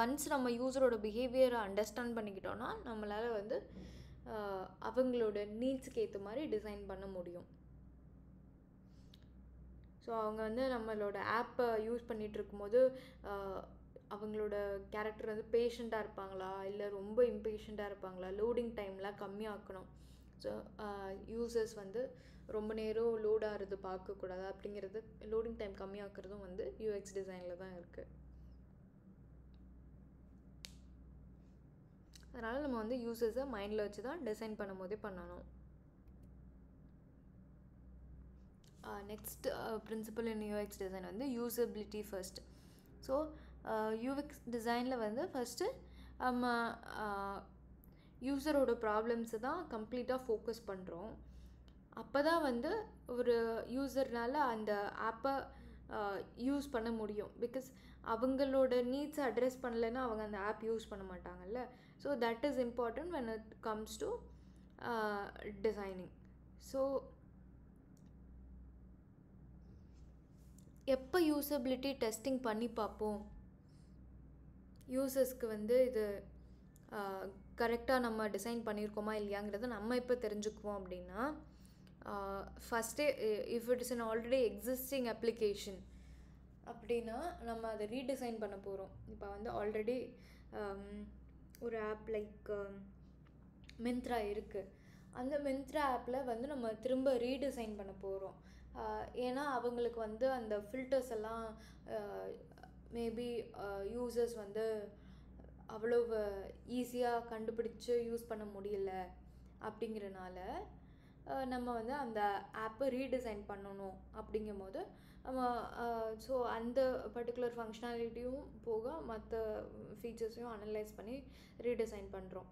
ஒன்ஸ் நம்ம யூஸரோட பிஹேவியரை அண்டர்ஸ்டாண்ட் பண்ணிக்கிட்டோன்னா நம்மளால் வந்து அவங்களோட நீட்ஸுக்கு ஏற்ற மாதிரி டிசைன் பண்ண முடியும். ஸோ அவங்க வந்து நம்மளோட ஆப்பை யூஸ் பண்ணிகிட்டு இருக்கும்போது அவங்களோட கேரக்டர் வந்து பேஷண்ட்டாக இருப்பாங்களா இல்லை ரொம்ப இம்பேஷண்ட்டாக இருப்பாங்களா, லோடிங் டைம்லாம் கம்மியாக்கணும். ஸோ யூசர்ஸ் வந்து ரொம்ப நேரம் லோட் ஆகிறது பார்க்கக்கூடாது அப்படிங்கிறது, லோடிங் டைம் கம்மியாக்குறதும் வந்து யூஎக்ஸ் டிசைனில் தான் இருக்குது. அதனால் நம்ம வந்து யூசர்ஸை மைண்டில் வச்சு தான் டிசைன் பண்ணும் போதே பண்ணணும். நெக்ஸ்ட் பிரின்சிபல் இன் யூஎக்ஸ் டிசைன் வந்து யூசபிலிட்டி ஃபர்ஸ்ட். ஸோ யூஎக்ஸ் டிசைனில் வந்து ஃபஸ்ட்டு நம்ம யூஸரோட ப்ராப்ளம்ஸை தான் கம்ப்ளீட்டாக ஃபோக்கஸ் பண்ணுறோம். அப்போ தான் வந்து ஒரு யூஸர்னால் அந்த ஆப்பை யூஸ் பண்ண முடியும். பிகாஸ் அவங்களோட நீட்ஸை அட்ரெஸ் பண்ணலைன்னா அவங்க அந்த ஆப் யூஸ் பண்ண மாட்டாங்கல்ல. So that is important when it comes to designing. So எப்போ யூசபிலிட்டி டெஸ்டிங் பண்ணி பார்ப்போம், யூசர்ஸ்க்கு வந்து இது கரெக்டாக நம்ம டிசைன் பண்ணியிருக்கோமா இல்லையாங்கிறத நம்ம இப்போ தெரிஞ்சுக்குவோம் அப்படின்னா, ஃபஸ்ட்டே if it is an already existing application அப்படின்னா நம்ம அதை ரீடிசைன் பண்ண போகிறோம். இப்போ வந்து ஆல்ரெடி ஒரு ஆப் லைக் மிந்த்ரா இருக்குது, அந்த மிந்த்ரா ஆப்பில் வந்து நம்ம திரும்ப ரீடிசைன் பண்ண போகிறோம். ஏன்னா அவங்களுக்கு வந்து அந்த ஃபில்டர்ஸ் எல்லாம் மேபி யூசர்ஸ் வந்து அவ்வளோ ஈஸியாக கண்டுபிடிச்சு யூஸ் பண்ண முடியல அப்படிங்கிறனால நம்ம வந்து அந்த ஆப்பை ரீடிசைன் பண்ணணும். அப்படிங்கும் போது நம்ம ஸோ அந்த பர்டிகுலர் ஃபங்க்ஷனாலிட்டியும் போக மற்ற ஃபீச்சர்ஸையும் அனலைஸ் பண்ணி ரீடிசைன் பண்ணுறோம்.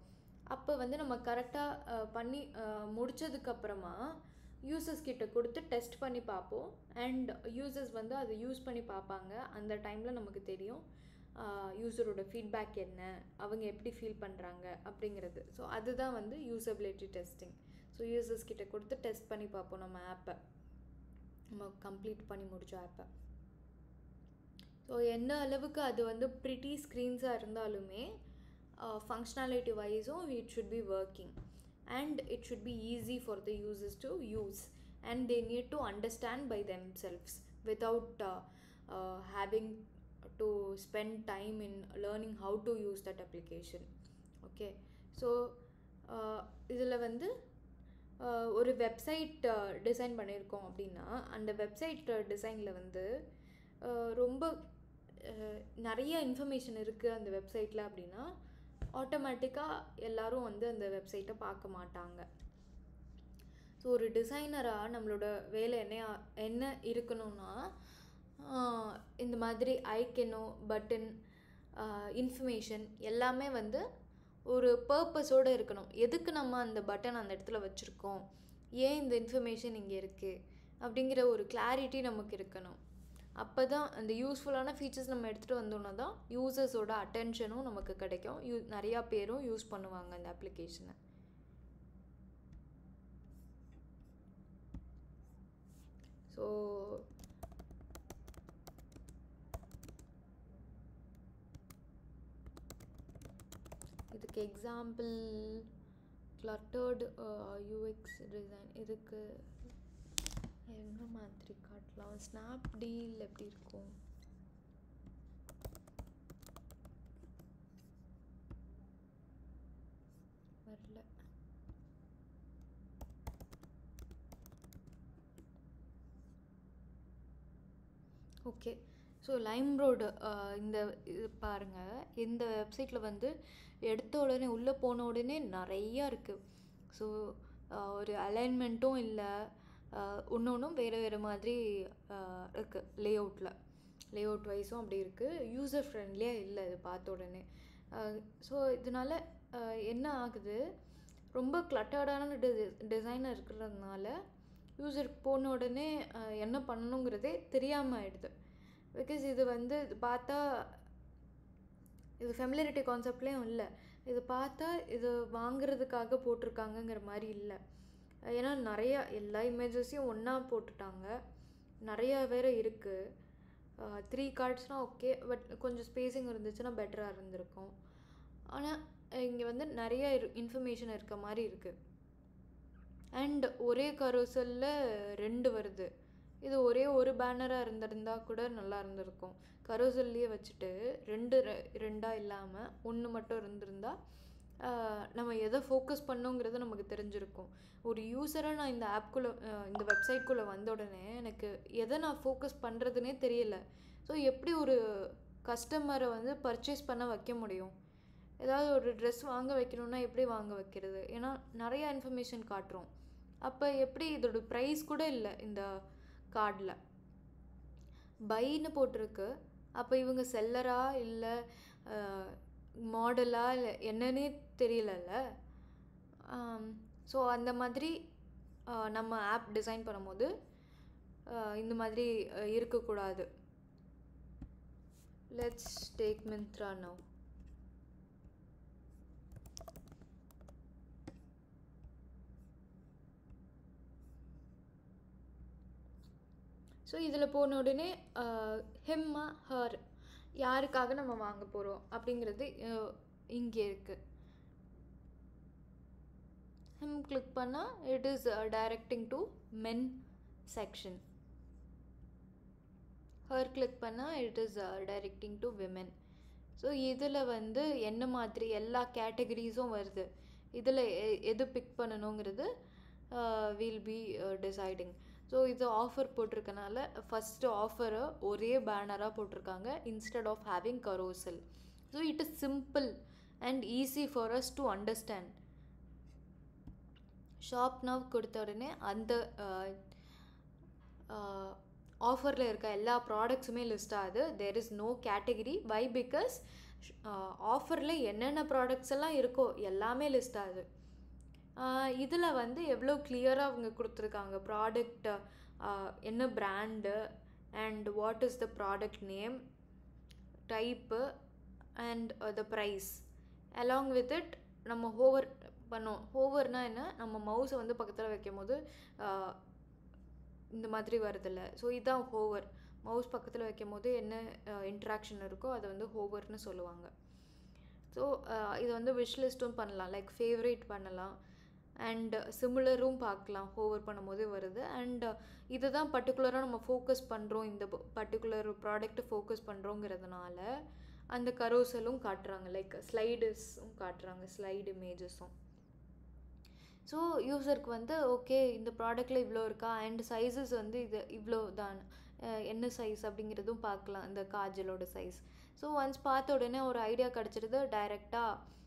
அப்போ வந்து நம்ம கரெக்டாக பண்ணி முடித்ததுக்கப்புறமா யூசர்ஸ் கிட்ட கொடுத்து டெஸ்ட் பண்ணி பார்ப்போம். அண்ட் யூசர்ஸ் வந்து அதை யூஸ் பண்ணி பார்ப்பாங்க. அந்த டைமில் நமக்கு தெரியும் யூசரோட ஃபீட்பேக் என்ன, அவங்க எப்படி ஃபீல் பண்ணுறாங்க அப்படிங்கிறது. ஸோ அதுதான் வந்து யூசபிலிட்டி டெஸ்டிங். ஸோ யூசர்ஸ் கிட்ட கொடுத்து டெஸ்ட் பண்ணி பார்ப்போம் நம்ம ஆப்பை, நம்ம கம்ப்ளீட் பண்ணி முடிச்ச ஆப்பை. ஸோ என்ன அளவுக்கு அது வந்து ப்ரிட்டி ஸ்க்ரீன்ஸாக இருந்தாலுமே ஃபங்க்ஷனாலிட்டி வைஸும் it should be working and it should be easy for the users to use, and they need to understand by themselves without having to spend time in learning how to use that application. Okay, so இதில் வந்து ஒரு website design பண்ணியிருக்கோம் அப்படின்னா அந்த website டிசைனில் வந்து ரொம்ப நிறைய இன்ஃபர்மேஷன் இருக்குது அந்த வெப்சைட்டில் அப்படின்னா ஆட்டோமேட்டிக்காக எல்லோரும் வந்து அந்த வெப்சைட்டை பார்க்க மாட்டாங்க. ஸோ ஒரு டிசைனராக நம்மளோட வேலை என்ன இருக்கணும்னா, இந்த மாதிரி ஐக்கனோ பட்டன் இன்ஃபர்மேஷன் எல்லாமே வந்து ஒரு பர்பஸோடு இருக்கணும். எதுக்கு நம்ம அந்த பட்டன் அந்த இடத்துல வச்சுருக்கோம், ஏன் இந்த இன்ஃபர்மேஷன் இங்கே இருக்குது அப்படிங்கிற ஒரு கிளாரிட்டி நமக்கு இருக்கணும். அப்போ தான் அந்த யூஸ்ஃபுல்லான ஃபீச்சர்ஸ் நம்ம எடுத்துகிட்டு வந்தோன்னா தான் யூசர்ஸோட அட்டென்ஷனும் நமக்கு கிடைக்கும், நிறையா பேரும் யூஸ் பண்ணுவாங்க அந்த அப்ளிகேஷனை. ஸோ இதுக்கு எக்ஸாம்பிள் cluttered யூஎக்ஸ் டிசைன், இதுக்கு என்ன மாதிரி காட்டலாம்? ஸ்னாப்டீல் எப்படி இருக்கும்? வரல. ஓகே, ஸோ லைம்ரோடு இந்த இது பாருங்கள், இந்த வெப்சைட்டில் வந்து எடுத்த உடனே உள்ளே போன உடனே நிறையா இருக்குது. ஸோ ஒரு அலைன்மெண்ட்டும் இல்லை, ஒன்றும் வேறு மாதிரி இருக்குது. லேஅவுட் வைஸும் அப்படி இருக்குது. யூசர் ஃப்ரெண்ட்லியாக இல்லை இது பார்த்த உடனே. ஸோ இதனால் என்ன ஆகுது, ரொம்ப கிளட்டர்டான டிசைனாக இருக்கிறதுனால யூசருக்கு போன உடனே என்ன பண்ணணுங்கிறதே தெரியாமல் ஆகிடுது. பிகாஸ் இது வந்து பார்த்தா இது ஃபெமிலியரிட்டி கான்செப்ட்லேயும் இல்லை, இது பார்த்தா இது வாங்குறதுக்காக போட்டிருக்காங்கங்கிற மாதிரி இல்லை. ஏன்னா நிறையா எல்லா இமேஜஸையும் ஒன்றா போட்டுட்டாங்க, நிறையா வேறு இருக்குது. 3 கார்ட்ஸ்னால் ஓகே, பட் கொஞ்சம் ஸ்பேஸிங் இருந்துச்சுன்னா பெட்டராக இருந்திருக்கும். ஆனால் இங்கே வந்து நிறைய இன்ஃபர்மேஷன் இருக்க மாதிரி இருக்குது. அண்ட் ஒரே கரோசலில் 2 வருது. இது ஒரே ஒரு பேனராக இருந்திருந்தால் கூட நல்லா இருந்திருக்கும். கரோசல்லையே வச்சுட்டு 2 இல்லாமல் 1 மட்டும் இருந்திருந்தால் நம்ம எதை ஃபோக்கஸ் பண்ணோங்கிறது நமக்கு தெரிஞ்சிருக்கும். ஒரு யூஸராக நான் இந்த ஆப்குள்ளே இந்த வெப்சைட்குள்ளே வந்த உடனே எனக்கு எதை நான் ஃபோக்கஸ் பண்ணுறதுனே தெரியல. ஸோ எப்படி ஒரு கஸ்டமரை வந்து பர்ச்சேஸ் பண்ண வைக்க முடியும்? ஏதாவது ஒரு ட்ரெஸ் வாங்க வைக்கணுன்னா எப்படி வாங்க வைக்கிறது? ஏன்னா நிறையா இன்ஃபர்மேஷன் காட்டுறோம். அப்போ எப்படி இதோட ப்ரைஸ் கூட இல்லை இந்த கார்டில், பைன்னு போட்டிருக்கு. அப்போ இவங்க செல்லரா இல்லை மாடலா இல்லை என்னன்னே தெரியலல்ல. ஸோ அந்த மாதிரி நம்ம ஆப் டிசைன் பண்ணும்போது இந்த மாதிரி இருக்கக்கூடாது. Let's take Myntra now. So இதில் போன உடனே ஹிம்மா ஹர் யாருக்காக நம்ம வாங்க போகிறோம் அப்படிங்கிறது இங்கே இருக்குது. ஹிம் கிளிக் பண்ணால் it is directing to men section. Her click பண்ணால் it is directing to women. So இதில் வந்து என்ன மாதிரி எல்லா கேட்டகரிஸும் வருது. இதில் எது பிக் பண்ணணுங்கிறது வில் பி டிசைடிங். ஸோ இது ஆஃபர் போட்டிருக்கனால ஃபஸ்ட்டு ஆஃபரை ஒரே பேனராக போட்டிருக்காங்க instead of having carousel. So it is simple and easy for us to understand. Shop now கொடுத்த உடனே அந்த ஆஃபரில் இருக்க எல்லா ப்ராடக்ட்ஸுமே லிஸ்ட் ஆகுது. There is no category. Why? Because ஆஃபரில் என்னென்ன ப்ராடக்ட்ஸ் எல்லாம் இருக்கோ எல்லாமே லிஸ்ட் ஆகுது. இதில் வந்து எவ்வளோ கிளியராக அவங்க கொடுத்துருக்காங்க. ப்ராடக்ட் என்ன brand and what is the product name, type and the price. Along with it நம்ம ஹோவர் பண்ணோம். ஹோவர்னால் என்ன, நம்ம மவுஸை வந்து பக்கத்தில் வைக்கும் போது இந்த மாதிரி வருதில்ல. ஸோ இதுதான் ஹோவர். மவுஸ் பக்கத்தில் வைக்கும் போது என்ன இன்ட்ராக்ஷன் இருக்கோ அதை வந்து ஹோவர்னு சொல்லுவாங்க. ஸோ இது வந்து விஷ்லிஸ்ட்டும் பண்ணலாம், லைக் ஃபேவரேட் பண்ணலாம் அண்ட் சிமிலரும் பார்க்கலாம் ஹோவர் பண்ணும்போதே வருது. அண்ட் இதை தான் பர்டிகுலராக நம்ம ஃபோக்கஸ் பண்ணுறோம், இந்த பர்டிகுலர் ப்ராடக்ட்டை ஃபோக்கஸ் பண்ணுறோங்கிறதுனால அந்த கரோசலும் காட்டுறாங்க, லைக் ஸ்லைடுஸும் காட்டுறாங்க, ஸ்லைடு இமேஜஸும். ஸோ யூஸருக்கு வந்து ஓகே இந்த ப்ராடக்டில் இவ்வளோ இருக்கா அண்ட் சைஸஸ் வந்து இது இவ்வளோ தான், என்ன சைஸ் அப்படிங்கிறதும் பார்க்கலாம், இந்த காஜலோட சைஸ். ஸோ ஒன்ஸ் பார்த்த உடனே ஒரு ஐடியா கிடச்சிருது, டைரெக்டாக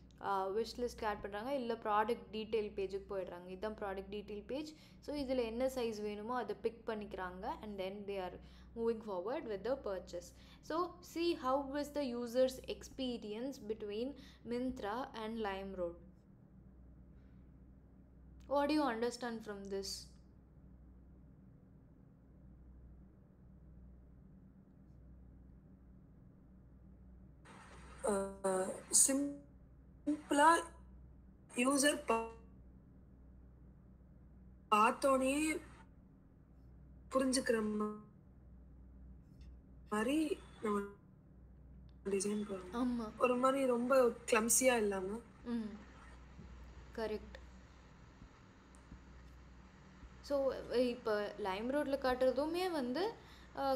விஷ் லிஸ்ட் ஆட் பண்ணுறாங்க, இல்லை ப்ராடக்ட் டீட்டெயில் பேஜுக்கு போயிடுறாங்க. இதுதான் ப்ராடக்ட் டீட்டெயில் பேஜ். ஸோ இதில் என்ன சைஸ் வேணுமோ அதை பிக் பண்ணிக்கிறாங்க and then they are moving forward with the purchase. So see how was the user's experience between Myntra and LimeRoad. What do you understand from this? சிம்பிளாக user பார்த்தோன்னே புரிஞ்சுக்கிற மாதிரி நம்ம டிசைன் பண்ணணும். ஆமாம். ஒரு மாதிரி ரொம்ப கிளம்ஸியாக இல்லாமல். கரெக்ட். ஸோ இப்போ லைம்ரோடில் காட்டுறதுமே வந்து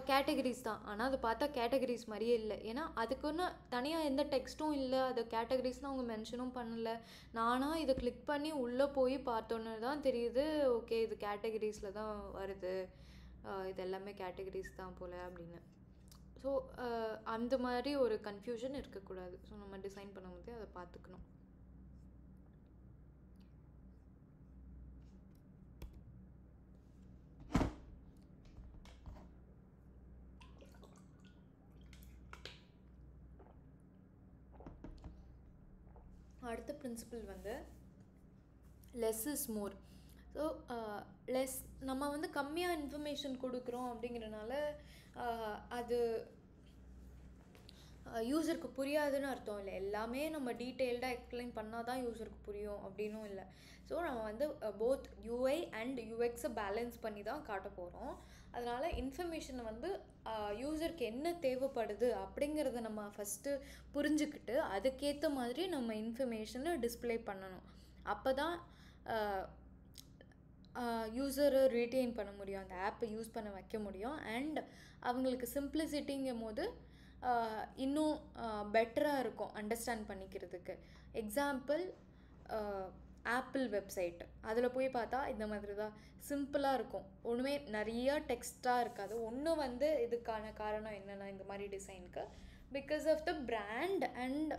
கேட்டகரிஸ் தான். ஆனால் அதை பார்த்தா கேட்டகரிஸ் மாதிரியே இல்லை. ஏன்னா அதுக்குன்னு தனியாக எந்த டெக்ஸ்ட்டும் இல்லை, அது கேட்டகரிஸ்னு அவங்க மென்ஷனும் பண்ணலை. நானாக இதை கிளிக் பண்ணி உள்ளே போய் பார்த்தோன்னு தான் தெரியுது, ஓகே இது கேட்டகரிஸில் தான் வருது, இது எல்லாமே கேட்டகரிஸ் தான் போல் அப்படின்னு. ஸோ அந்த மாதிரி ஒரு கன்ஃபியூஷன் இருக்கக்கூடாது. ஸோ நம்ம டிசைன் பண்ணும்போதே அதை பார்த்துக்கணும். அடுத்த பிரின்சிபல் வந்து லெஸ் இஸ் மோர். ஸோ நம்ம வந்து கம்மியாக இன்ஃபர்மேஷன் கொடுக்குறோம் அப்படிங்கிறனால அது யூசருக்கு புரியாதுன்னு அர்த்தம் இல்லை. எல்லாமே நம்ம டீட்டெயில்டாக எக்ஸ்பிளைன் பண்ணால் தான் யூசருக்கு புரியும் அப்படின்னும் இல்லை. ஸோ நம்ம வந்து போத் யூஐ அண்ட் யூஎக்ஸை பேலன்ஸ் பண்ணி தான் காட்ட போகிறோம். அதனால் இன்ஃபர்மேஷனை வந்து யூசருக்கு என்ன தேவைப்படுது அப்படிங்கிறத நம்ம ஃபஸ்ட்டு புரிஞ்சுக்கிட்டு அதுக்கேற்ற மாதிரி நம்ம இன்ஃபர்மேஷனை டிஸ்பிளே பண்ணணும். அப்போ தான் யூசரை ரீட்டெயின் பண்ண முடியும், அந்த ஆப்பை யூஸ் பண்ண வைக்க முடியும். அண்ட் அவங்களுக்கு சிம்பிளிசிட்டிங்கும் போது இன்னும் பெட்டராக இருக்கும் அண்டர்ஸ்டாண்ட் பண்ணிக்கிறதுக்கு. எக்ஸாம்பிள் ஆப்பிள் வெப்சைட், அதில் போய் பார்த்தா இந்த மாதிரி தான் சிம்பிளாக இருக்கும். ஒன்றுமே நிறையா டெக்ஸ்ட்டாக இருக்காது. ஒன்று வந்து இதுக்கான காரணம் என்னென்னா இந்த மாதிரி டிசைனுக்கு because of the brand and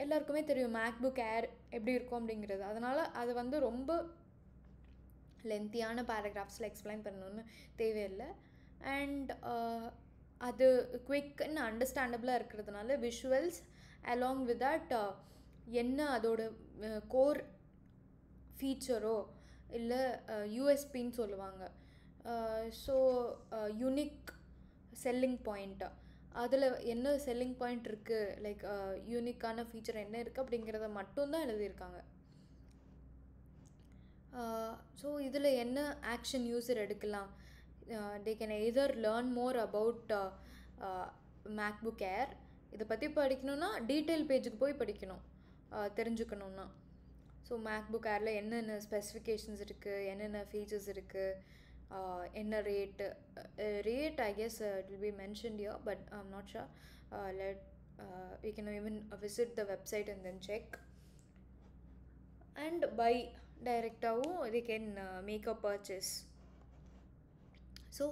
எல்லாருக்குமே தெரியும் மேக்புக் ஏர் எப்படி இருக்கும் அப்படிங்கிறது. அதனால் அது வந்து ரொம்ப லென்த்தியான பேராகிராஃப்ஸில் எக்ஸ்பிளைன் பண்ணணுன்னு தேவையில்லை. அண்ட் அது குவிக் அண்ட் அண்டர்ஸ்டாண்டபிளாக இருக்கிறதுனால விஷுவல்ஸ் அலாங் வித் தட் என்ன அதோட கோர் ஃபீச்சரோ இல்லை யூஎஸ்பின்னு சொல்லுவாங்க. ஸோ யூனிக் செல்லிங் பாயிண்ட்டு, அதில் என்ன செல்லிங் பாயிண்ட் இருக்குது, லைக் யூனிக்கான ஃபீச்சர் என்ன இருக்குது அப்படிங்கிறத மட்டும்தான் எழுதியிருக்காங்க. ஸோ இதில் என்ன ஆக்ஷன் யூஸர் எடுக்கலாம், they can either learn more about MacBook Air. இதை பற்றி படிக்கணுன்னா டீட்டெயில் பேஜுக்கு போய் படிக்கணும் தெரிஞ்சுக்கணுன்னா. ஸோ மேக்புக் ஏரில் என்னென்ன ஸ்பெசிஃபிகேஷன்ஸ் இருக்குது, என்னென்ன ஃபீச்சர்ஸ் இருக்குது, என்ன rate I guess it will be mentioned here but I'm not sure. We can even visit the website and then check and buy directaவும் they can make a purchase. So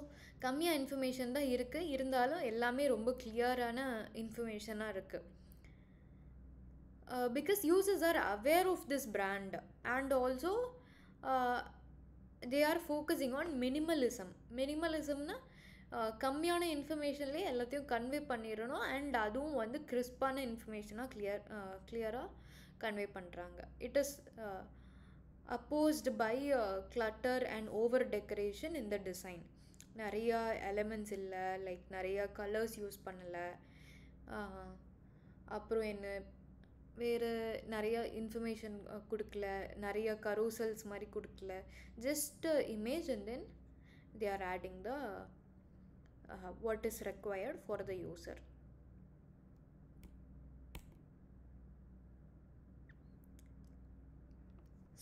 கம்மியாக information தான் இருக்குது, இருந்தாலும் எல்லாமே ரொம்ப கிளியரான இன்ஃபர்மேஷனாக இருக்குது. Because users are aware of this brand and also they are focusing on மினிமலிசம்னா கம்மியான இன்ஃபர்மேஷன்லேயே எல்லாத்தையும் கன்வே பண்ணிடணும். அண்ட் அதுவும் வந்து கிறிஸ்பான இன்ஃபர்மேஷனாக கிளியராக கன்வே பண்ணுறாங்க. It is opposed by clutter and over decoration in the design. நிறையா எலமெண்ட்ஸ் இல்லை, லைக் நிறையா கலர்ஸ் யூஸ் பண்ணலை, அப்புறம் என்ன வேறு நிறையா இன்ஃபர்மேஷன் கொடுக்கல, நிறையா கரூசல்ஸ் மாதிரி கொடுக்கல, just image and then they are adding the what is required for the user.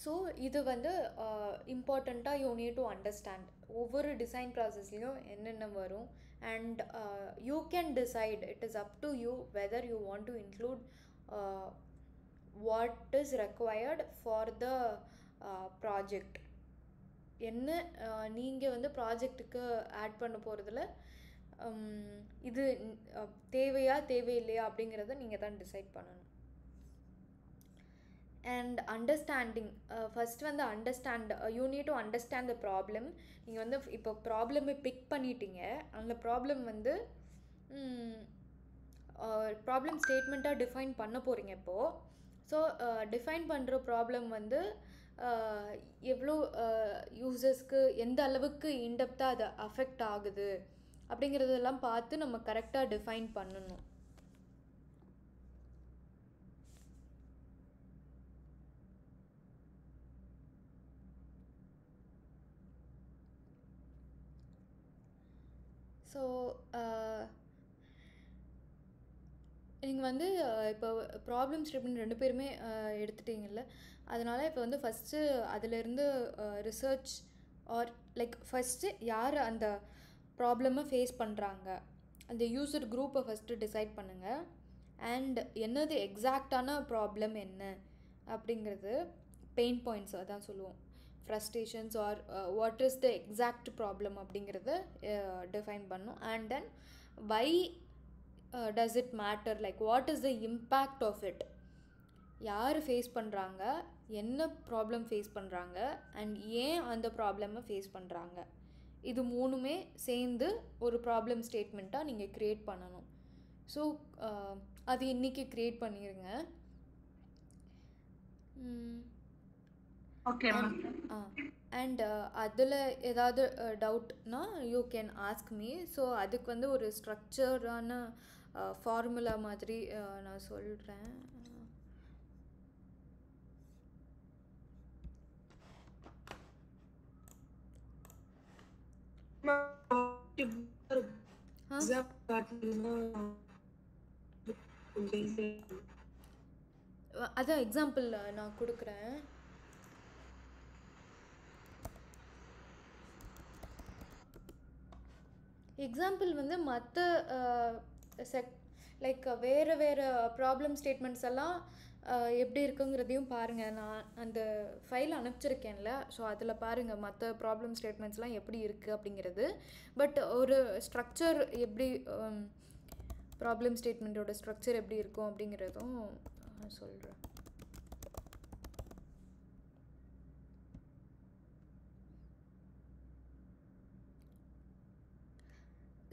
So இது வந்து இம்பார்ட்டண்ட்டாக யூ நீட் டு அண்டர்ஸ்டாண்ட். ஒவ்வொரு டிசைன் ப்ராசஸ்லேயும் என்னென்ன வரும் and you can decide, it is up to you whether you want to include what is required for the project. என்ன நீங்கள் வந்து ப்ராஜெக்ட்டுக்கு add பண்ண போகிறதுல இது தேவையா தேவையில்லையா அப்படிங்கிறத நீங்கள் தான் டிசைட் பண்ணணும். அண்ட் அண்டர்ஸ்டாண்டிங், ஃபஸ்ட் வந்து you need to understand the problem. நீங்கள் வந்து இப்போ ப்ராப்ளமே பிக் பண்ணிட்டீங்க, அந்த ப்ராப்ளம் வந்து ப்ராப்ளம் ஸ்டேட்மெண்ட்டாக டிஃபைன் பண்ண போகிறீங்க இப்போது. ஸோ டிஃபைன் பண்ணுற ப்ராப்ளம் வந்து எவ்வளோ யூசர்ஸ்க்கு எந்த அளவுக்கு இன்டெப்த்தாக அது அஃபெக்ட் ஆகுது அப்படிங்கிறதெல்லாம் பார்த்து நம்ம கரெக்டாக டிஃபைன் பண்ணணும். ஸோ நீங்கள் வந்து இப்போ ப்ராப்ளம் ஸ்டேட்மெண்ட் 2 பேருமே எடுத்துட்டீங்கல்ல, அதனால் இப்போ வந்து ஃபஸ்ட்டு அதிலேருந்து ரிசர்ச் ஆர் லைக் ஃபஸ்ட்டு யார் அந்த ப்ராப்ளமை ஃபேஸ் பண்ணுறாங்க, அந்த யூசர் குரூப்பை ஃபஸ்ட்டு டிசைட் பண்ணுங்கள். அண்ட் என்னது எக்ஸாக்டான ப்ராப்ளம் என்ன அப்படிங்கிறது, பெயின் பாயிண்ட்ஸ் அதான் சொல்லுவோம், frustrations or what is the exact problem அப்படிங்கிறத டிஃபைன் பண்ணும். And then why does it matter, like what is the impact of it, யார் ஃபேஸ் பண்ணுறாங்க, என்ன ப்ராப்ளம் ஃபேஸ் பண்ணுறாங்க, அண்ட் ஏன் அந்த ப்ராப்ளமை ஃபேஸ் பண்ணுறாங்க, இது மூணுமே சேர்ந்து ஒரு ப்ராப்ளம் ஸ்டேட்மெண்ட்டாக நீங்கள் க்ரியேட் பண்ணணும். ஸோ அது இன்றைக்கி க்ரியேட் பண்ணிடுங்க. Okay ma'am. அண்ட் அதில் ஏதாவது டவுட்னா you can ask me. So அதுக்கு வந்து ஒரு ஸ்ட்ரக்சரான ஃபார்முலா மாதிரி நான் சொல்கிறேன். அதான் எக்ஸாம்பிள் நான் கொடுக்குறேன். எக்ஸாம்பிள் வந்து மற்ற லைக் வேறு வேறு ப்ராப்ளம் ஸ்டேட்மெண்ட்ஸ் எல்லாம் எப்படி இருக்குங்கிறதையும் பாருங்கள். நான் அந்த ஃபைல் அனுப்பிச்சிருக்கேன்ல, ஸோ அதில் பாருங்கள் மற்ற ப்ராப்ளம் ஸ்டேட்மெண்ட்ஸ்லாம் எப்படி இருக்குது அப்படிங்கிறது. பட் ஒரு ஸ்ட்ரக்சர் எப்படி, ப்ராப்ளம் ஸ்டேட்மெண்ட்டோட ஸ்ட்ரக்சர் எப்படி இருக்கும் அப்படிங்கிறதும் சொல்கிறேன்.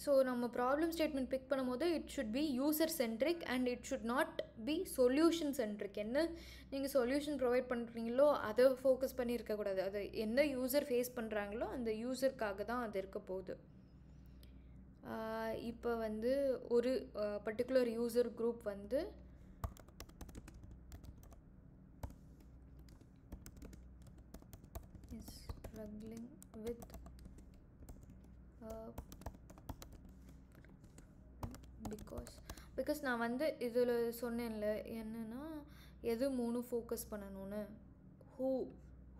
ஸோ நம்ம ப்ராப்ளம் ஸ்டேட்மெண்ட் பிக் பண்ணும்போது it should B user centric and it should not be solution centric. என்ன நீங்கள் சொல்யூஷன் ப்ரொவைட் பண்ணுறீங்களோ அதை ஃபோக்கஸ் பண்ணி இருக்கக்கூடாது. அது எந்த யூசர் ஃபேஸ் பண்ணுறாங்களோ அந்த யூசருக்காக தான் அது இருக்க போகுது. இப்போ வந்து ஒரு பர்டிகுலர் யூசர் குரூப் வந்து is struggling with பிகாஸ் நான் வந்து இதில் சொன்னேன்ல என்னென்னா எது 3 ஃபோக்கஸ் பண்ணணும்னு.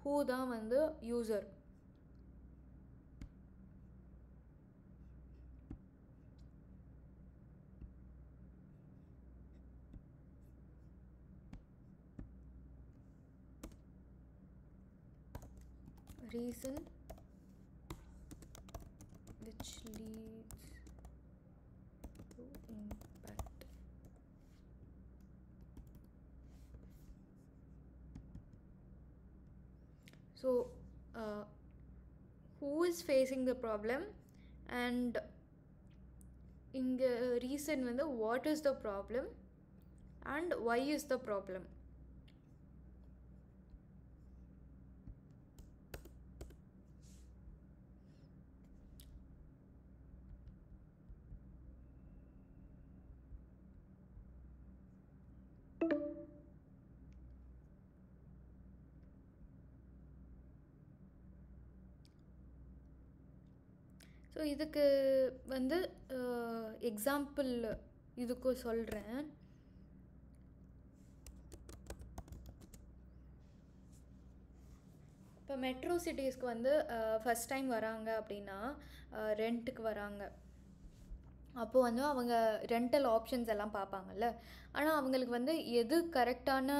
ஹூ தான் வந்து user, reason which leads to impact. So who is facing the problem and inga reason வந்து what is the problem and why is the problem. So இதுக்கு வந்து எக்ஸாம்பிள் இதுக்கு சொல்கிறேன். இப்போ மெட்ரோ சிட்டிஸ்க்கு வந்து ஃபஸ்ட் டைம் வராங்க அப்படின்னா ரெண்ட்டுக்கு வராங்க. அப்போது வந்து அவங்க ரெண்டல் ஆப்ஷன்ஸ் எல்லாம் பார்ப்பாங்கல்ல. ஆனால் அவங்களுக்கு வந்து எது கரெக்டான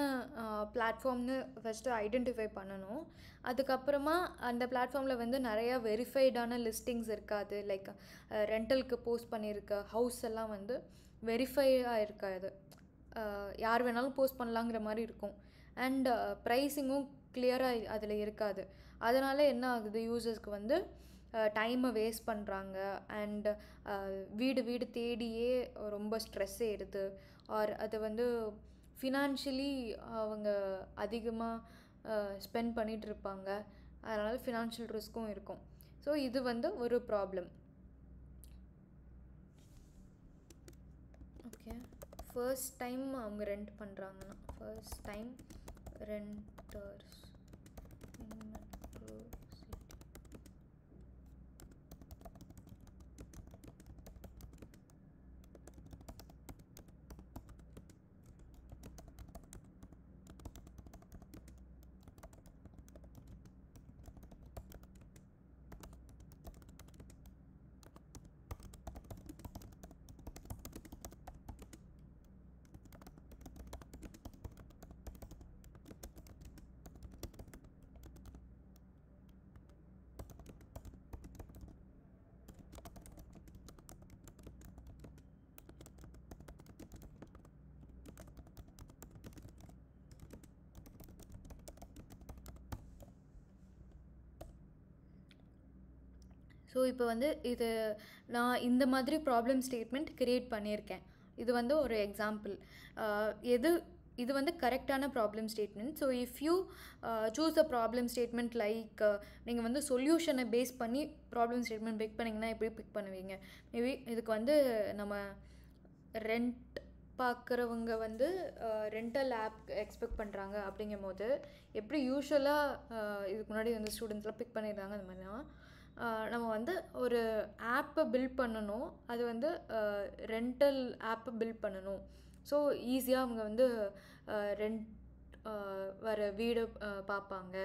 பிளாட்ஃபார்ம்னு ஃபஸ்ட்டு ஐடென்டிஃபை பண்ணணும். அதுக்கப்புறமா அந்த பிளாட்ஃபார்மில் வந்து நிறையா வெரிஃபைடான லிஸ்டிங்ஸ் இருக்காது. லைக் ரெண்டலுக்கு போஸ்ட் பண்ணியிருக்க ஹவுஸ் எல்லாம் வந்து வெரிஃபைடாக இருக்காது, யார் வேணாலும் போஸ்ட் பண்ணலாங்கிற மாதிரி இருக்கும். அண்ட் ப்ரைஸிங்கும் கிளியராக அதில் இருக்காது. அதனால் என்ன ஆகுது, யூசர்ஸ்க்கு வந்து டைமை வேஸ்ட் பண்ணுறாங்க. அண்ட் வீடு தேடியே ரொம்ப ஸ்ட்ரெஸ் ஏறுது. ஆர் அது வந்து ஃபினான்ஷியலி அவங்க அதிகமாக ஸ்பெண்ட் பண்ணிகிட்டு இருப்பாங்க. அதனால் ஃபினான்ஷியல் ரிஸ்க்கும் இருக்கும். ஸோ இது வந்து ஒரு ப்ராப்ளம். ஓகே, ஃபர்ஸ்ட் டைம் அவங்க ரெண்ட் பண்ணுறாங்கன்னா, first time renders in Metro City. So இப்போ வந்து இது நான் இந்த மாதிரி ப்ராப்ளம் ஸ்டேட்மெண்ட் க்ரியேட் பண்ணியிருக்கேன். இது வந்து ஒரு எக்ஸாம்பிள். இது வந்து கரெக்டான problem statement. So if you choose a problem statement like நீங்கள் வந்து சொல்யூஷனை பேஸ் பண்ணி ப்ராப்ளம் ஸ்டேட்மெண்ட் பிக் பண்ணிங்கன்னா எப்படி பிக் பண்ணுவீங்க? மேபி இதுக்கு வந்து நம்ம ரெண்ட் பார்க்குறவங்க வந்து ரெண்டல் ஆப் எக்ஸ்பெக்ட் பண்ணுறாங்க. அப்படிங்கும் போது எப்படி யூஸ்வலாக இதுக்கு முன்னாடி வந்து ஸ்டூடெண்ட்ஸ்லாம் பிக் பண்ணியிருந்தாங்க அந்த மாதிரினா நம்ம வந்து ஒரு ஆப்பை பில்ட் பண்ணணும். அது வந்து ரெண்டல் ஆப்பை பில்ட் பண்ணணும். ஸோ ஈஸியாக அவங்க வந்து ரெண்ட் வர வீடு பார்ப்பாங்க,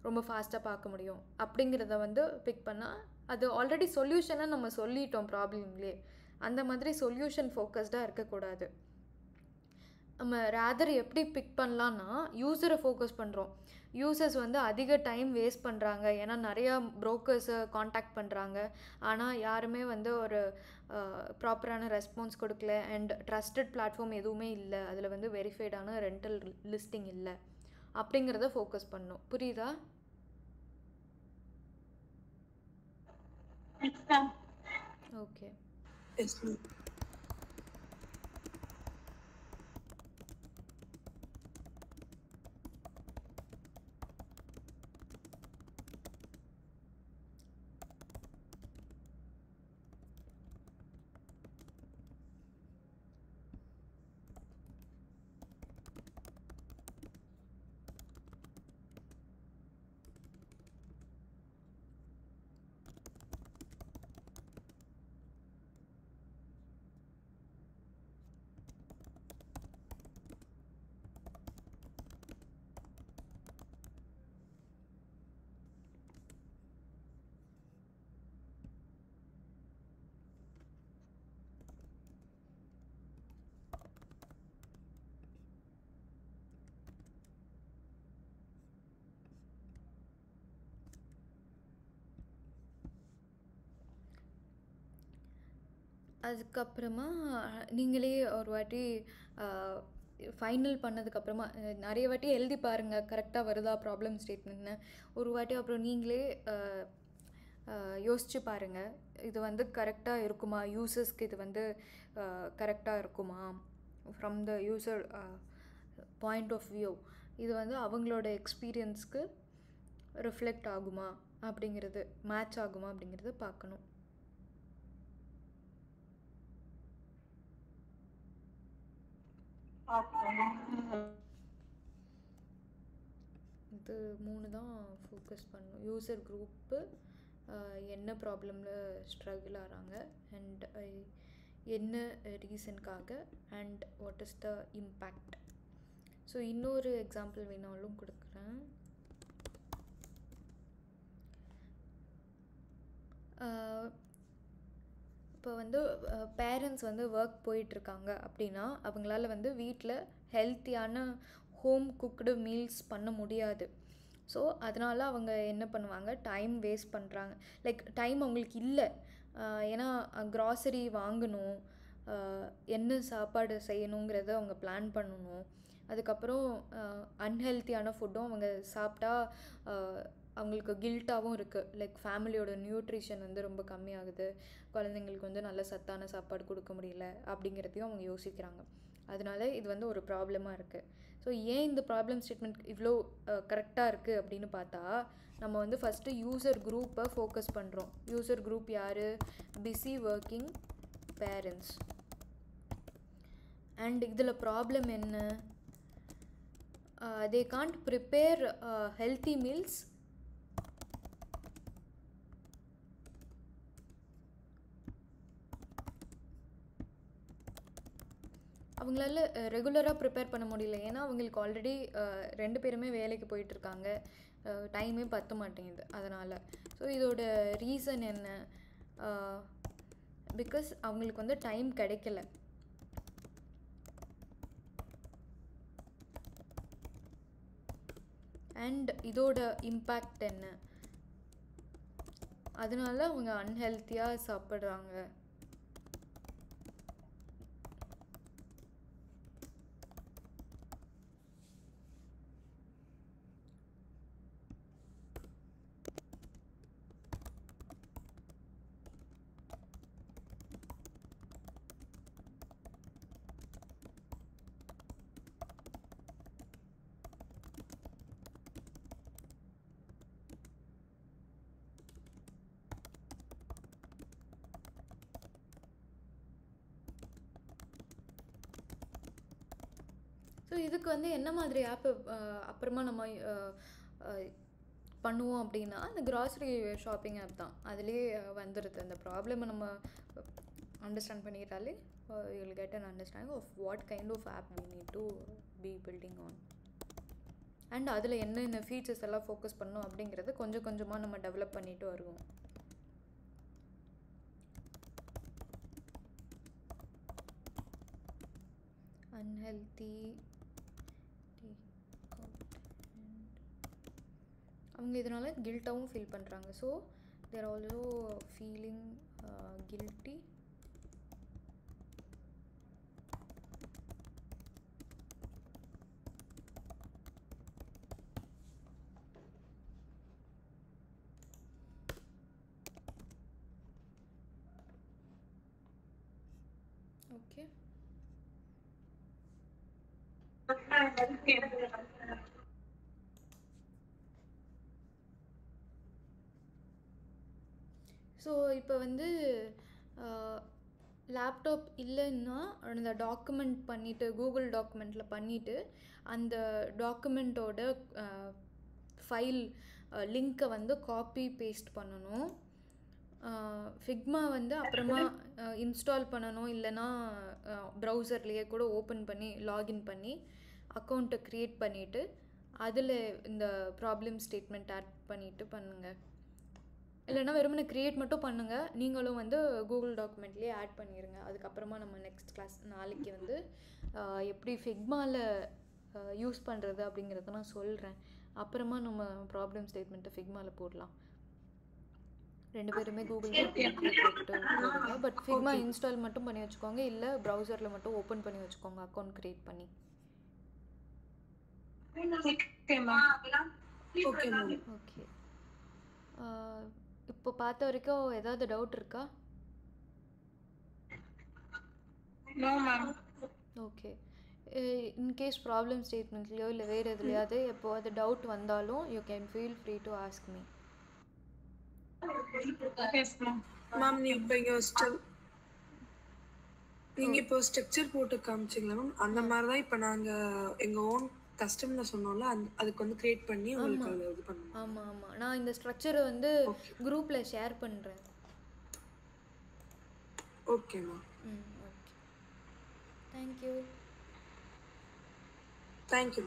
ரொம்ப ஃபாஸ்ட்டாக பார்க்க முடியும் அப்படிங்கிறத வந்து பிக் பண்ணால் அது ஆல்ரெடி சொல்யூஷனை நம்ம சொல்லிட்டோம் ப்ராப்ளம்லேயே. அந்த மாதிரி சொல்யூஷன் ஃபோக்கஸ்டாக இருக்கக்கூடாது. நம்ம ரேதர் எப்படி பிக் பண்ணலான்னா யூஸரை ஃபோக்கஸ் பண்ணுறோம். யூசர்ஸ் வந்து அதிக டைம் வேஸ்ட் பண்ணுறாங்க, ஏன்னா நிறையா ப்ரோக்கர்ஸை காண்டாக்ட் பண்ணுறாங்க, ஆனால் யாருமே வந்து ஒரு ப்ராப்பரான ரெஸ்பான்ஸ் கொடுக்கல. அண்ட் ட்ரஸ்டட் பிளாட்ஃபார்ம் எதுவுமே இல்லை, அதில் வந்து வெரிஃபைடான ரெண்டல் லிஸ்டிங் இல்லை அப்படிங்கிறத ஃபோக்கஸ் பண்ணணும். புரியுதா? ஓகே. அதுக்கப்புறமா நீங்களே ஒரு வாட்டி ஃபைனல் பண்ணதுக்கப்புறமா நிறைய வாட்டி எழுதி பாருங்கள் கரெக்டாக வருதா ப்ராப்ளம் ஸ்டேட்மெண்ட்னு. ஒரு வாட்டி அப்புறம் நீங்களே யோசிச்சு பாருங்கள், இது வந்து கரெக்டாக இருக்குமா, யூசர்ஸ்க்கு இது வந்து கரெக்டாக இருக்குமா, from the user point of view இது வந்து அவங்களோட எக்ஸ்பீரியன்ஸ்க்கு ரிஃப்ளெக்ட் ஆகுமா அப்படிங்கிறது, மேட்ச் ஆகுமா அப்படிங்கிறத பார்க்கணும். இது 3 தான் ஃபோக்கஸ் பண்ணணும். யூசர் குரூப்பு என்ன ப்ராப்ளமில் ஸ்ட்ரகிள் ஆகிறாங்க, அண்ட் என்ன ரீசனுக்காக, and what is the impact. So இன்னொரு எக்ஸாம்பிள் வேணாலும் கொடுக்குறேன். இப்போ வந்து பேரண்ட்ஸ் வந்து ஒர்க் போயிட்டுருக்காங்க அப்படின்னா அவங்களால வந்து வீட்டில் ஹெல்த்தியான ஹோம் குக்டு மீல்ஸ் பண்ண முடியாது. ஸோ அதனால் அவங்க என்ன பண்ணுவாங்க, டைம் வேஸ்ட் பண்ணுறாங்க. லைக் டைம் அவங்களுக்கு இல்லை, ஏன்னா க்ராசரி வாங்கணும், என்ன சாப்பாடு செய்யணுங்கிறத அவங்க பிளான் பண்ணணும். அதுக்கப்புறம் அன்ஹெல்த்தியான ஃபுட்டும் அவங்க சாப்பிட்டா அவங்களுக்கு கில்ட்டாகவும் இருக்குது. லைக் ஃபேமிலியோட நியூட்ரிஷன் வந்து ரொம்ப கம்மியாகுது, குழந்தைங்களுக்கு வந்து நல்ல சத்தான சாப்பாடு கொடுக்க முடியல அப்படிங்கிறதையும் அவங்க யோசிக்கிறாங்க. அதனால இது வந்து ஒரு ப்ராப்ளமாக இருக்குது. ஸோ ஏன் இந்த ப்ராப்ளம் ஸ்டேட்மெண்ட் இவ்வளோ கரெக்டாக இருக்குது அப்படின்னு பார்த்தா, நம்ம வந்து ஃபஸ்ட்டு யூசர் குரூப்பை ஃபோக்கஸ் பண்ணுறோம். யூசர் குரூப் யார்? Busy working parents. அண்ட் இதில் ப்ராப்ளம் என்ன? they can't prepare healthy meals. அவங்களால ரெகுலராக ப்ரிப்பேர் பண்ண முடியல, ஏன்னா அவங்களுக்கு ஆல்ரெடி 2 பேருமே வேலைக்கு போயிட்டுருக்காங்க, டைமே பத்த மாட்டேங்குது அதனால். ஸோ இதோட ரீசன் என்ன? பிகாஸ் அவங்களுக்கு வந்து டைம் கிடைக்கல. அண்ட் இதோட இம்பேக்ட் என்ன? அதனால அவங்க அன்ஹெல்த்தியாக சாப்பிட்றாங்க. இதுக்கு வந்து என்ன மாதிரி ஆப்பு அப்புறமா நம்ம பண்ணுவோம் அப்படின்னா, அந்த கிராசரி ஷாப்பிங் ஆப் தான். அதுலேயே வந்துடுது. அந்த ப்ராப்ளமை நம்ம அண்டர்ஸ்டாண்ட் பண்ணிட்டாலே you will get an understanding of what kind of app we need to be building on. And அதில் என்னென்ன ஃபீச்சர்ஸ் எல்லாம் ஃபோக்கஸ் பண்ணணும் அப்படிங்கிறது கொஞ்சம் கொஞ்சமாக நம்ம டெவலப் பண்ணிட்டு வருவோம். அன்ஹெல்தி அவங்க இதனால கில்ட்டாகவும் ஃபீல் பண்ணுறாங்க. So there also feeling guilty. Okay, so இப்போ வந்து லேப்டாப் இல்லைன்னா அந்த டாக்குமெண்ட் பண்ணிவிட்டு கூகுள் டாக்குமெண்ட்டில் பண்ணிவிட்டு அந்த டாக்குமெண்ட்டோட ஃபைல் லிங்க்கை வந்து காப்பி பேஸ்ட் பண்ணணும். ஃபிக்மா வந்து அப்புறமா இன்ஸ்டால் பண்ணணும், இல்லைனா ப்ரௌசர்லேயே கூட ஓப்பன் பண்ணி லாகின் பண்ணி அக்கௌண்ட்டை க்ரியேட் பண்ணிவிட்டு அதில் இந்த ப்ராப்ளம் ஸ்டேட்மெண்ட் ஆட் பண்ணிவிட்டு பண்ணுங்கள். இல்லைனா வெறுமனே க்ரியேட் மட்டும் பண்ணுங்கள். நீங்களும் வந்து கூகுள் டாக்குமெண்ட்லேயே ஆட் பண்ணிடுங்க. அதுக்கப்புறமா நம்ம நெக்ஸ்ட் கிளாஸ் நாளைக்கு வந்து எப்படி ஃபிக்மாவில் யூஸ் பண்ணுறது அப்படிங்கிறத நான் சொல்கிறேன். அப்புறமா நம்ம ப்ராப்ளம் ஸ்டேட்மெண்ட்டை ஃபிக்மாவில் போடலாம். 2 பேருமே கூகுள் டாக்குமெண்ட்லேயே போட்டுட்டு போடுங்க. பட் ஃபிக்மா இன்ஸ்டால் மட்டும் பண்ணி வச்சுக்கோங்க, இல்லை ப்ரௌசரில் மட்டும் ஓப்பன் பண்ணி வச்சுக்கோங்க அக்கௌண்ட் க்ரியேட் பண்ணி. ஓகே, இப்போ பார்த்த வரைக்கும் ஏதாவது டவுட் இருக்கா? ஓகே, இன்கேஸ் ப்ராப்ளம் ஸ்டேட்மெண்ட்லேயோ இல்லை வேறு எதுலையாவது எப்போ அது டவுட் வந்தாலும் you can feel free to ask me. Ma'am நீங்க இப்போ ஸ்ட்ரக்சர் போட்டு காமிச்சிங்களா மேம்? அந்த மாதிரி தான் இப்போ நாங்கள் எங்கள் ஓன் கஸ்டமர் சொன்னோம்ல, அதுக்கு வந்து கிரியேட் பண்ணி உங்களுக்கு அது இது பண்ணுவோம். ஆமாம் ஆமாம், நான் இந்த ஸ்ட்ரக்சரை வந்து குரூப்பில் ஷேர் பண்ணுறேன். Okay ma'am. Okay, thank you. Thank you.